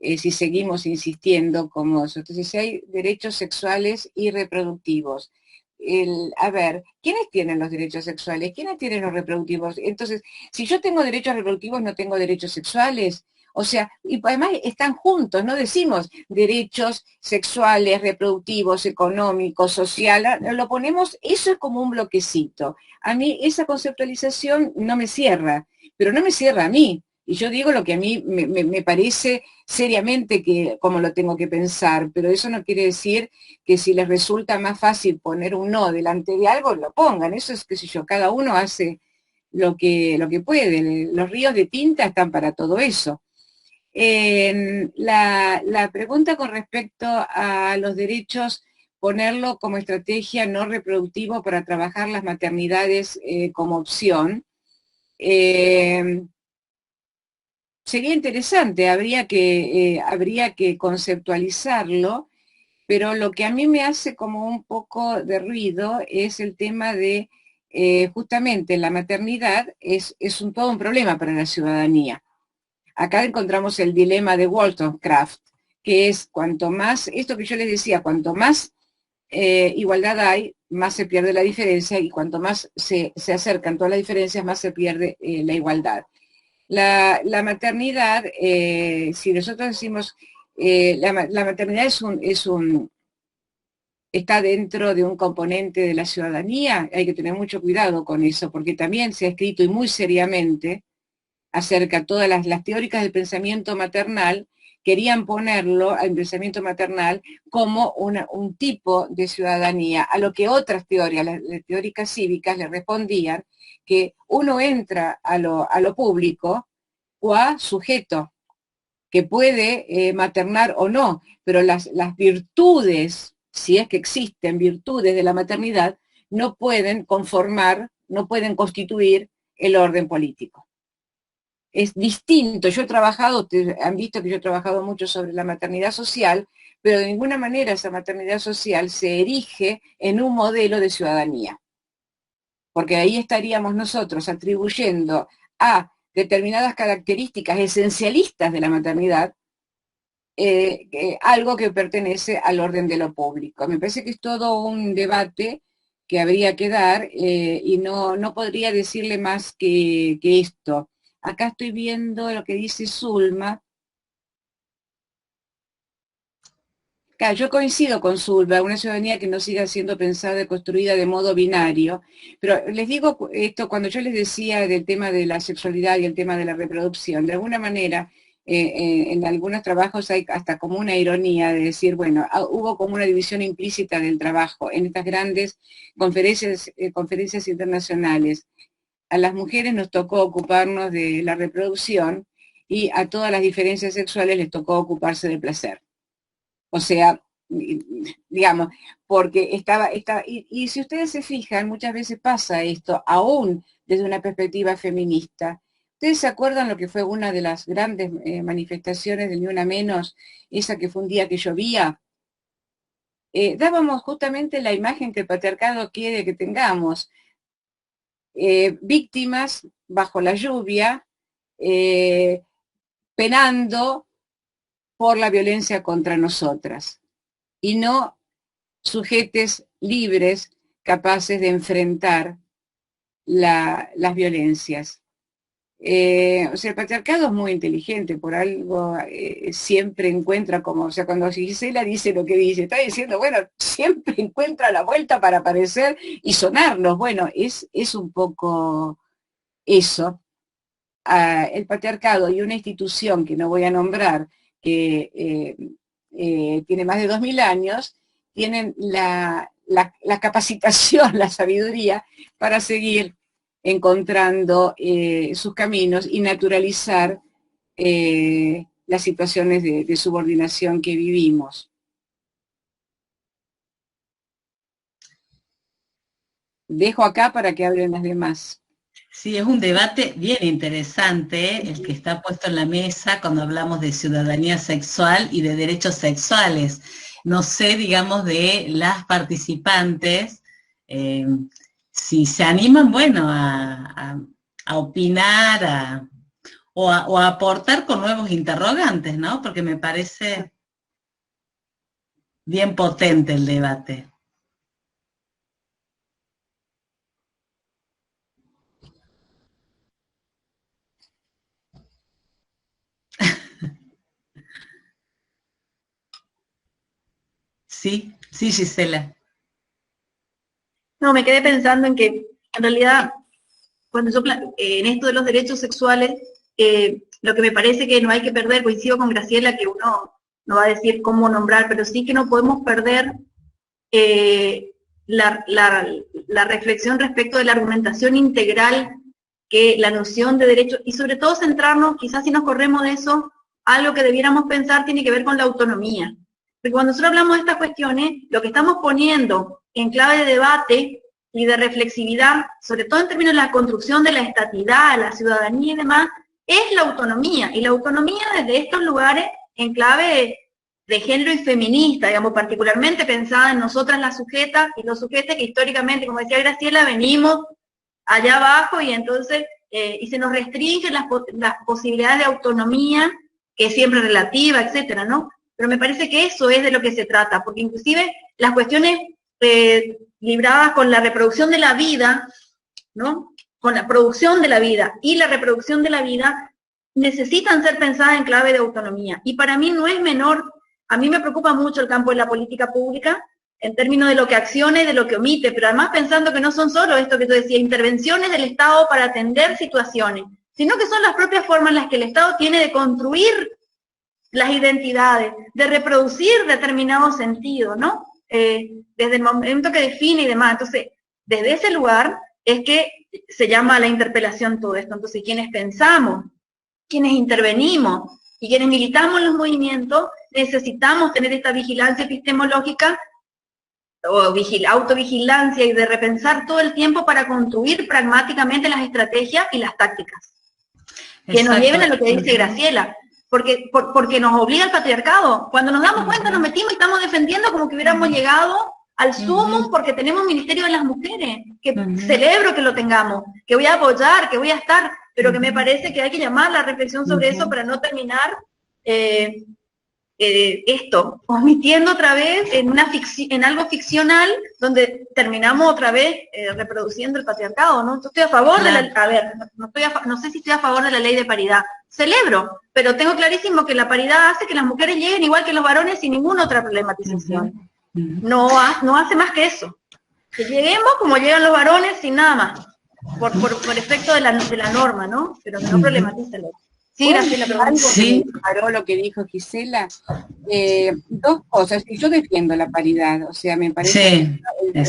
Si seguimos insistiendo como nosotros. Entonces, si hay derechos sexuales y reproductivos, a ver, ¿quiénes tienen los derechos sexuales? ¿Quiénes tienen los reproductivos? Entonces, si yo tengo derechos reproductivos, no tengo derechos sexuales. O sea, y además están juntos, no decimos derechos sexuales, reproductivos, económicos, social, lo ponemos, eso es como un bloquecito. A mí esa conceptualización no me cierra, pero no me cierra a mí. Y yo digo lo que a mí me parece seriamente que como lo tengo que pensar, pero eso no quiere decir que si les resulta más fácil poner un no delante de algo, lo pongan. Eso es, qué sé yo, cada uno hace lo que puede. Los ríos de tinta están para todo eso. La pregunta con respecto a los derechos, ponerlo como estrategia no reproductivo para trabajar las maternidades como opción, sería interesante, habría que conceptualizarlo, pero lo que a mí me hace como un poco de ruido es el tema de, justamente la maternidad es todo un problema para la ciudadanía. Acá encontramos el dilema de Wollstonecraft, que es cuanto más, esto que yo les decía, cuanto más igualdad hay, más se pierde la diferencia, y cuanto más se acercan todas las diferencias, más se pierde la igualdad. La maternidad, si nosotros decimos, la maternidad está dentro de un componente de la ciudadanía, hay que tener mucho cuidado con eso, porque también se ha escrito y muy seriamente acerca de todas las teóricas del pensamiento maternal, querían ponerlo al pensamiento maternal como un tipo de ciudadanía, a lo que otras teorías, las teóricas cívicas, le respondían que uno entra a lo público o a sujeto, que puede maternar o no, pero las virtudes, si es que existen virtudes de la maternidad, no pueden conformar, no pueden constituir el orden político. Es distinto. Yo he trabajado, ustedes han visto que yo he trabajado mucho sobre la maternidad social, pero de ninguna manera esa maternidad social se erige en un modelo de ciudadanía. Porque ahí estaríamos nosotros atribuyendo a determinadas características esencialistas de la maternidad algo que pertenece al orden de lo público. Me parece que es todo un debate que habría que dar y no podría decirle más que esto. Acá estoy viendo lo que dice Zulma. Claro, yo coincido con Zulma, una ciudadanía que no siga siendo pensada y construida de modo binario, pero les digo esto cuando yo les decía del tema de la sexualidad y el tema de la reproducción, de alguna manera en algunos trabajos hay hasta como una ironía de decir, bueno, hubo como una división implícita del trabajo en estas grandes conferencias internacionales. A las mujeres nos tocó ocuparnos de la reproducción y a todas las diferencias sexuales les tocó ocuparse del placer. O sea, digamos, porque y si ustedes se fijan, muchas veces pasa esto, aún desde una perspectiva feminista. ¿Ustedes se acuerdan lo que fue una de las grandes manifestaciones del Ni Una Menos, esa que fue un día que llovía? Dábamos justamente la imagen que el patriarcado quiere que tengamos. Víctimas bajo la lluvia, penando por la violencia contra nosotras, y no sujetes libres capaces de enfrentar las violencias. O sea, el patriarcado es muy inteligente, por algo siempre encuentra como, o sea, cuando Gisela dice lo que dice, está diciendo, bueno, siempre encuentra la vuelta para aparecer y sonarnos. Bueno, es un poco eso. El patriarcado y una institución que no voy a nombrar, que tiene más de 2000 años, tienen la capacitación, la sabiduría para seguir encontrando sus caminos y naturalizar las situaciones de subordinación que vivimos. Dejo acá para que hablen las demás. Sí, es un debate bien interesante el que está puesto en la mesa cuando hablamos de ciudadanía sexual y de derechos sexuales. No sé, digamos, de las participantes, si se animan, bueno, a opinar o a aportar con nuevos interrogantes, ¿no? Porque me parece bien potente el debate. Sí, sí, Gisela. No, me quedé pensando en que, en realidad, cuando yo, en esto de los derechos sexuales, lo que me parece que no hay que perder, coincido con Graciela, que uno no va a decir cómo nombrar, pero sí que no podemos perder la reflexión respecto de la argumentación integral, que la noción de derecho, y sobre todo centrarnos, quizás si nos corremos de eso, algo que debiéramos pensar tiene que ver con la autonomía. Porque cuando nosotros hablamos de estas cuestiones, lo que estamos poniendo en clave de debate y de reflexividad, sobre todo en términos de la construcción de la estatidad, la ciudadanía y demás, es la autonomía. Y la autonomía desde estos lugares en clave de género y feminista, digamos, particularmente pensada en nosotras las sujetas y los sujetos que históricamente, como decía Graciela, venimos allá abajo y entonces, y se nos restringen las posibilidades de autonomía, que es siempre relativa, etcétera, ¿no? Pero me parece que eso es de lo que se trata, porque inclusive las cuestiones libradas con la reproducción de la vida, ¿no? Con la producción de la vida y la reproducción de la vida, necesitan ser pensadas en clave de autonomía. Y para mí no es menor, a mí me preocupa mucho el campo de la política pública, en términos de lo que acciona y de lo que omite, pero además pensando que no son solo esto que tú decías, intervenciones del Estado para atender situaciones, sino que son las propias formas en las que el Estado tiene de construir las identidades, de reproducir determinados sentidos, ¿no? Desde el momento que define y demás. Entonces, desde ese lugar es que se llama la interpelación todo esto. Entonces, quienes pensamos, quienes intervenimos y quienes militamos en los movimientos, necesitamos tener esta vigilancia epistemológica o autovigilancia y de repensar todo el tiempo para construir pragmáticamente las estrategias y las tácticas. Que nos lleven a lo que dice Graciela, porque nos obliga el patriarcado. Cuando nos damos cuenta nos metimos y estamos defendiendo como que hubiéramos llegado al sumo porque tenemos Ministerio de las Mujeres, que celebro que lo tengamos, que voy a apoyar, que voy a estar, pero que me parece que hay que llamar la reflexión sobre eso para no terminar esto, omitiendo otra vez en algo ficcional, donde terminamos otra vez reproduciendo el patriarcado, ¿no? Yo estoy a favor de la, a ver, no sé si estoy a favor de la ley de paridad, celebro, pero tengo clarísimo que la paridad hace que las mujeres lleguen igual que los varones sin ninguna otra problematización. No hace más que eso. Que lleguemos como llegan los varones sin nada más, por efecto de la norma, ¿no? Pero no problematiza lo otro. Sí, Graciela, pero algo que me disparó lo que dijo Gisela. Dos cosas, y yo defiendo la paridad, o sea, me parece que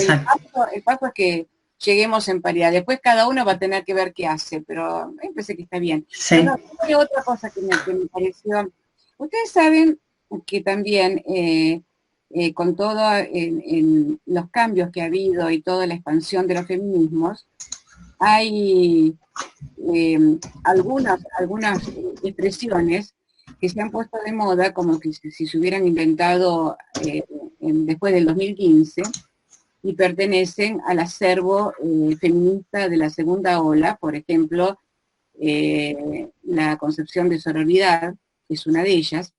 el paso es que lleguemos en paridad. Después cada uno va a tener que ver qué hace, pero me parece que está bien. Sí. Bueno, hay otra cosa que me pareció. Ustedes saben que también con todo en los cambios que ha habido y toda la expansión de los feminismos, hay algunas expresiones que se han puesto de moda como que si se hubieran inventado después del 2015 y pertenecen al acervo feminista de la segunda ola, por ejemplo, la concepción de sororidad, que es una de ellas,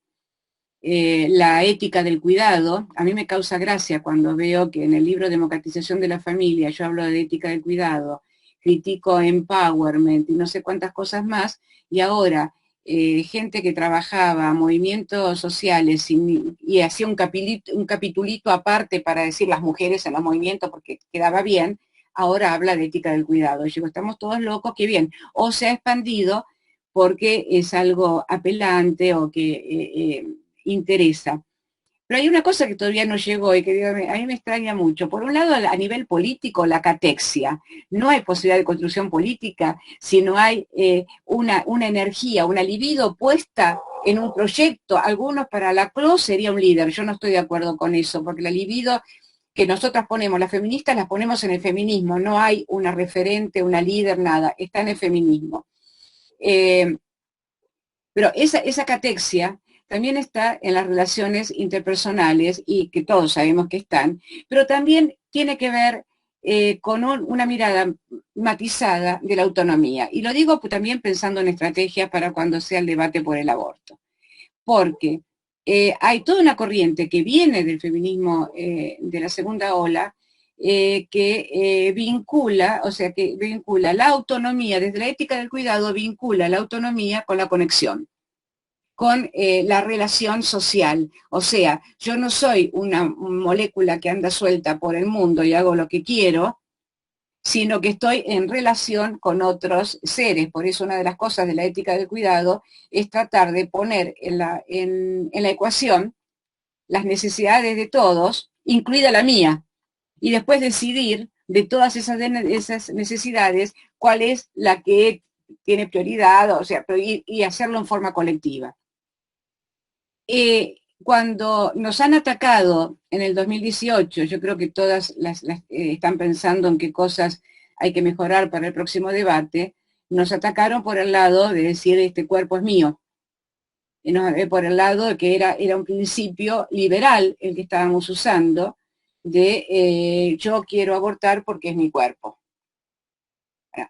la ética del cuidado. A mí me causa gracia cuando veo que en el libro Democratización de la Familia yo hablo de ética del cuidado, critico empowerment y no sé cuántas cosas más, y ahora gente que trabajaba movimientos sociales y hacía un capitulito aparte para decir las mujeres en los movimientos porque quedaba bien, ahora habla de ética del cuidado. Yo digo, estamos todos locos, qué bien. O se ha expandido porque es algo apelante o que interesa. Pero hay una cosa que todavía no llegó y que a mí me extraña mucho. Por un lado, a nivel político, la catexia. No hay posibilidad de construcción política si no hay una energía, una libido puesta en un proyecto. Algunos para la CLO sería un líder. Yo no estoy de acuerdo con eso, porque la libido que nosotras ponemos, las feministas las ponemos en el feminismo. No hay una referente, una líder, nada. Está en el feminismo. Pero esa catexia también está en las relaciones interpersonales, y que todos sabemos que están, pero también tiene que ver con una mirada matizada de la autonomía. Y lo digo también pensando en estrategias para cuando sea el debate por el aborto. Porque hay toda una corriente que viene del feminismo de la segunda ola, que vincula la autonomía, desde la ética del cuidado, vincula la autonomía con la conexión. con la relación social. O sea, yo no soy una molécula que anda suelta por el mundo y hago lo que quiero, sino que estoy en relación con otros seres. Por eso una de las cosas de la ética del cuidado es tratar de poner en la ecuación las necesidades de todos, incluida la mía, y después decidir de todas esas necesidades cuál es la que tiene prioridad, o sea, y hacerlo en forma colectiva. Cuando nos han atacado en el 2018, yo creo que todas están pensando en qué cosas hay que mejorar para el próximo debate, nos atacaron por el lado de decir este cuerpo es mío, por el lado de que era un principio liberal el que estábamos usando, de yo quiero abortar porque es mi cuerpo.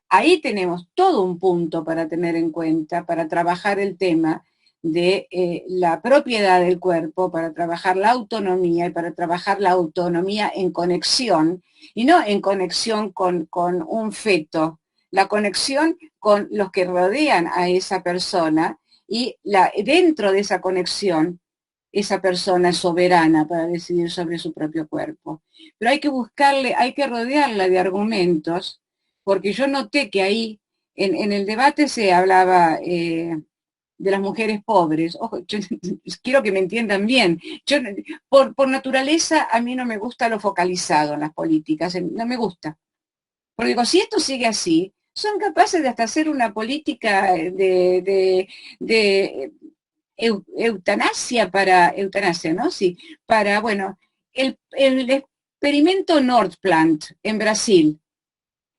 Ahí tenemos todo un punto para tener en cuenta, para trabajar el tema de la propiedad del cuerpo, para trabajar la autonomía y para trabajar la autonomía en conexión, y no en conexión con un feto, la conexión con los que rodean a esa persona y dentro de esa conexión, esa persona es soberana para decidir sobre su propio cuerpo. Pero hay que rodearla de argumentos, porque yo noté que ahí, en el debate se hablaba de las mujeres pobres. Ojo, yo quiero que me entiendan bien. Yo, por naturaleza, a mí no me gusta lo focalizado en las políticas, no me gusta. Porque digo, si esto sigue así, son capaces de hasta hacer una política de eutanasia, ¿no? Sí, para, bueno, el experimento Nordplant en Brasil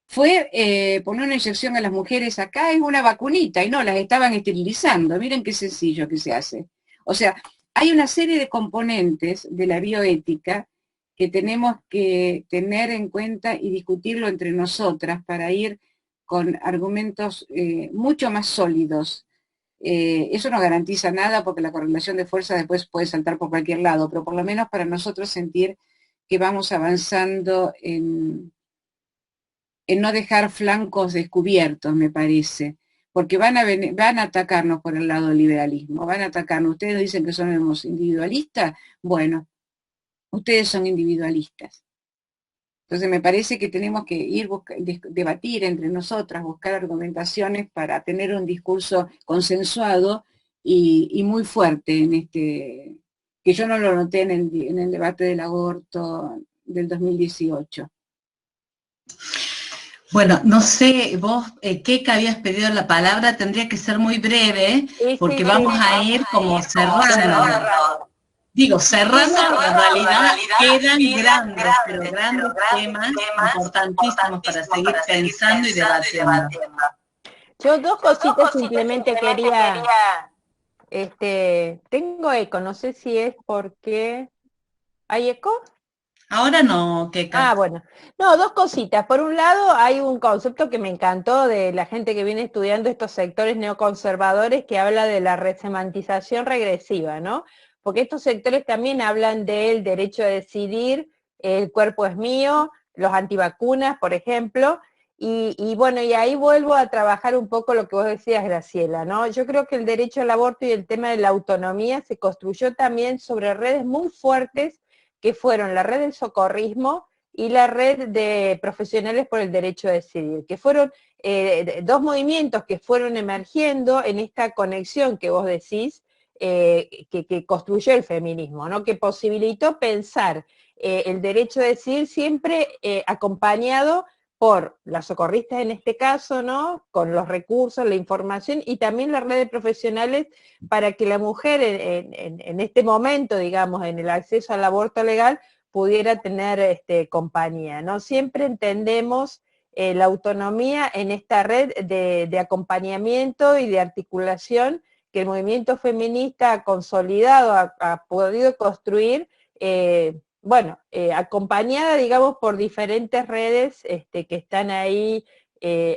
fue poner una inyección a las mujeres acá, es una vacunita, y no, las estaban esterilizando. Miren qué sencillo que se hace. O sea, hay una serie de componentes de la bioética que tenemos que tener en cuenta y discutirlo entre nosotras para ir con argumentos mucho más sólidos. Eso no garantiza nada porque la correlación de fuerza después puede saltar por cualquier lado, pero por lo menos para nosotros sentir que vamos avanzando en no dejar flancos descubiertos, me parece, porque van a atacarnos por el lado del liberalismo, van a atacarnos. Ustedes dicen que somos individualistas, bueno, ustedes son individualistas. Entonces me parece que tenemos que debatir entre nosotras, buscar argumentaciones para tener un discurso consensuado y muy fuerte en este, que yo no lo noté en el debate del aborto del 2018. Bueno, no sé, vos, Keka, habías pedido la palabra, tendría que ser muy breve, porque vamos a ir como cerrando. Digo, cerrando, porque en realidad quedan grandes, pero grandes temas importantísimos para seguir pensando y debatiendo. Yo dos cositas simplemente quería, tengo eco, no sé si es porque, ¿hay eco? Ahora no, Keka. Ah, bueno. No, dos cositas. Por un lado, hay un concepto que me encantó de la gente que viene estudiando estos sectores neoconservadores que habla de la resemantización regresiva, ¿no? Porque estos sectores también hablan del derecho a decidir, el cuerpo es mío, los antivacunas, por ejemplo, y bueno, y ahí vuelvo a trabajar un poco lo que vos decías, Graciela, ¿no? Yo creo que el derecho al aborto y el tema de la autonomía se construyó también sobre redes muy fuertes que fueron la red del socorrismo y la red de profesionales por el derecho a decidir, que fueron dos movimientos que fueron emergiendo en esta conexión que vos decís, que construyó el feminismo, ¿no? Que posibilitó pensar el derecho a decidir siempre acompañado por las socorristas en este caso, ¿no? Con los recursos, la información y también la red de profesionales para que la mujer en este momento, digamos, en el acceso al aborto legal, pudiera tener compañía, ¿no? Siempre entendemos la autonomía en esta red de acompañamiento y de articulación que el movimiento feminista ha consolidado, ha podido construir, bueno, acompañada, digamos, por diferentes redes que están ahí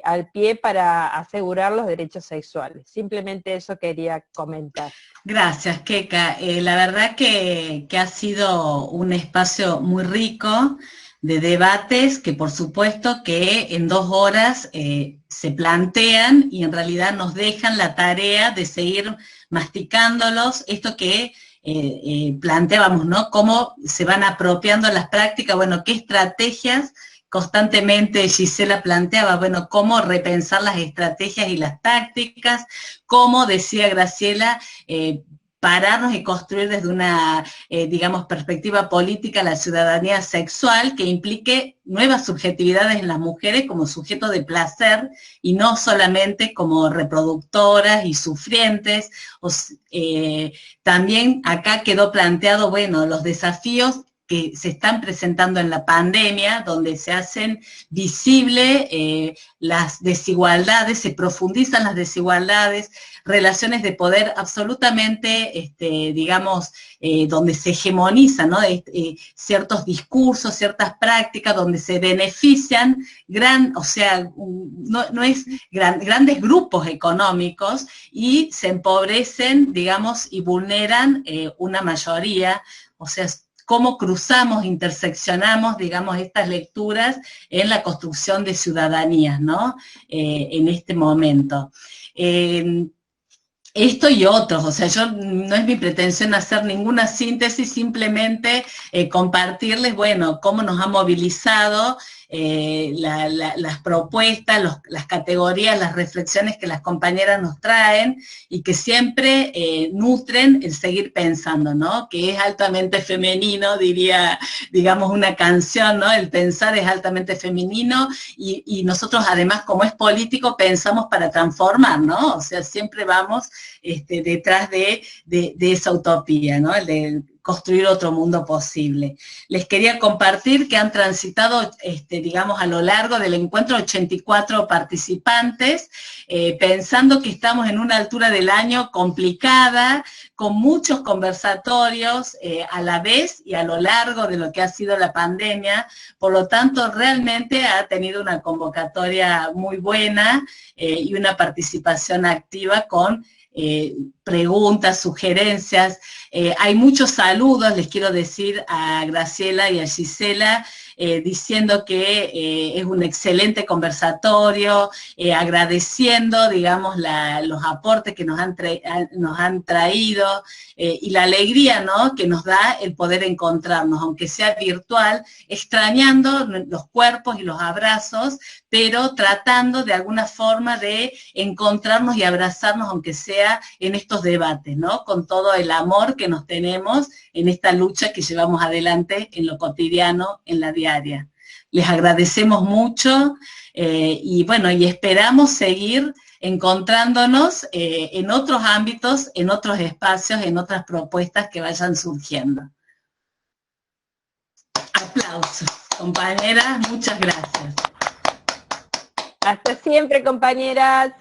al pie para asegurar los derechos sexuales. Simplemente eso quería comentar. Gracias, Keka. La verdad que ha sido un espacio muy rico, de debates que por supuesto que en 2 horas se plantean y en realidad nos dejan la tarea de seguir masticándolos, esto que planteábamos, ¿no? Cómo se van apropiando las prácticas, bueno, qué estrategias constantemente Gisela planteaba, bueno, cómo repensar las estrategias y las tácticas, cómo, decía Graciela, pararnos y construir desde una, digamos, perspectiva política la ciudadanía sexual que implique nuevas subjetividades en las mujeres como sujeto de placer y no solamente como reproductoras y sufrientes. También acá quedó planteado, bueno, los desafíos que se están presentando en la pandemia, donde se hacen visibles las desigualdades, se profundizan las desigualdades, relaciones de poder absolutamente, digamos, donde se hegemonizan, ¿no? Ciertos discursos, ciertas prácticas, donde se benefician grandes grupos económicos y se empobrecen, digamos, y vulneran una mayoría, o sea, cómo cruzamos, interseccionamos, digamos, estas lecturas en la construcción de ciudadanías, ¿no? En este momento. Esto y otros, o sea, no es mi pretensión hacer ninguna síntesis, simplemente compartirles, bueno, cómo nos ha movilizado las propuestas, las categorías, las reflexiones que las compañeras nos traen y que siempre nutren el seguir pensando, ¿no? Que es altamente femenino, diría, digamos, una canción, ¿no? El pensar es altamente femenino y nosotros además, como es político, pensamos para transformar, ¿no? O sea, siempre vamos detrás de esa utopía, ¿no? El de construir otro mundo posible. Les quería compartir que han transitado, digamos, a lo largo del encuentro 84 participantes, pensando que estamos en una altura del año complicada, con muchos conversatorios a la vez y a lo largo de lo que ha sido la pandemia. Por lo tanto, realmente ha tenido una convocatoria muy buena y una participación activa con preguntas, sugerencias. Hay muchos saludos, les quiero decir a Graciela y a Gisela, diciendo que es un excelente conversatorio, agradeciendo, digamos, los aportes que nos han traído y la alegría, ¿no?, que nos da el poder encontrarnos, aunque sea virtual, extrañando los cuerpos y los abrazos, pero tratando de alguna forma de encontrarnos y abrazarnos, aunque sea en estos debates, ¿no?, con todo el amor que nos tenemos en esta lucha que llevamos adelante en lo cotidiano, en la diaria. Les agradecemos mucho y bueno, y esperamos seguir encontrándonos en otros ámbitos, en otros espacios, en otras propuestas que vayan surgiendo. Aplausos, compañeras, muchas gracias. Hasta siempre, compañeras.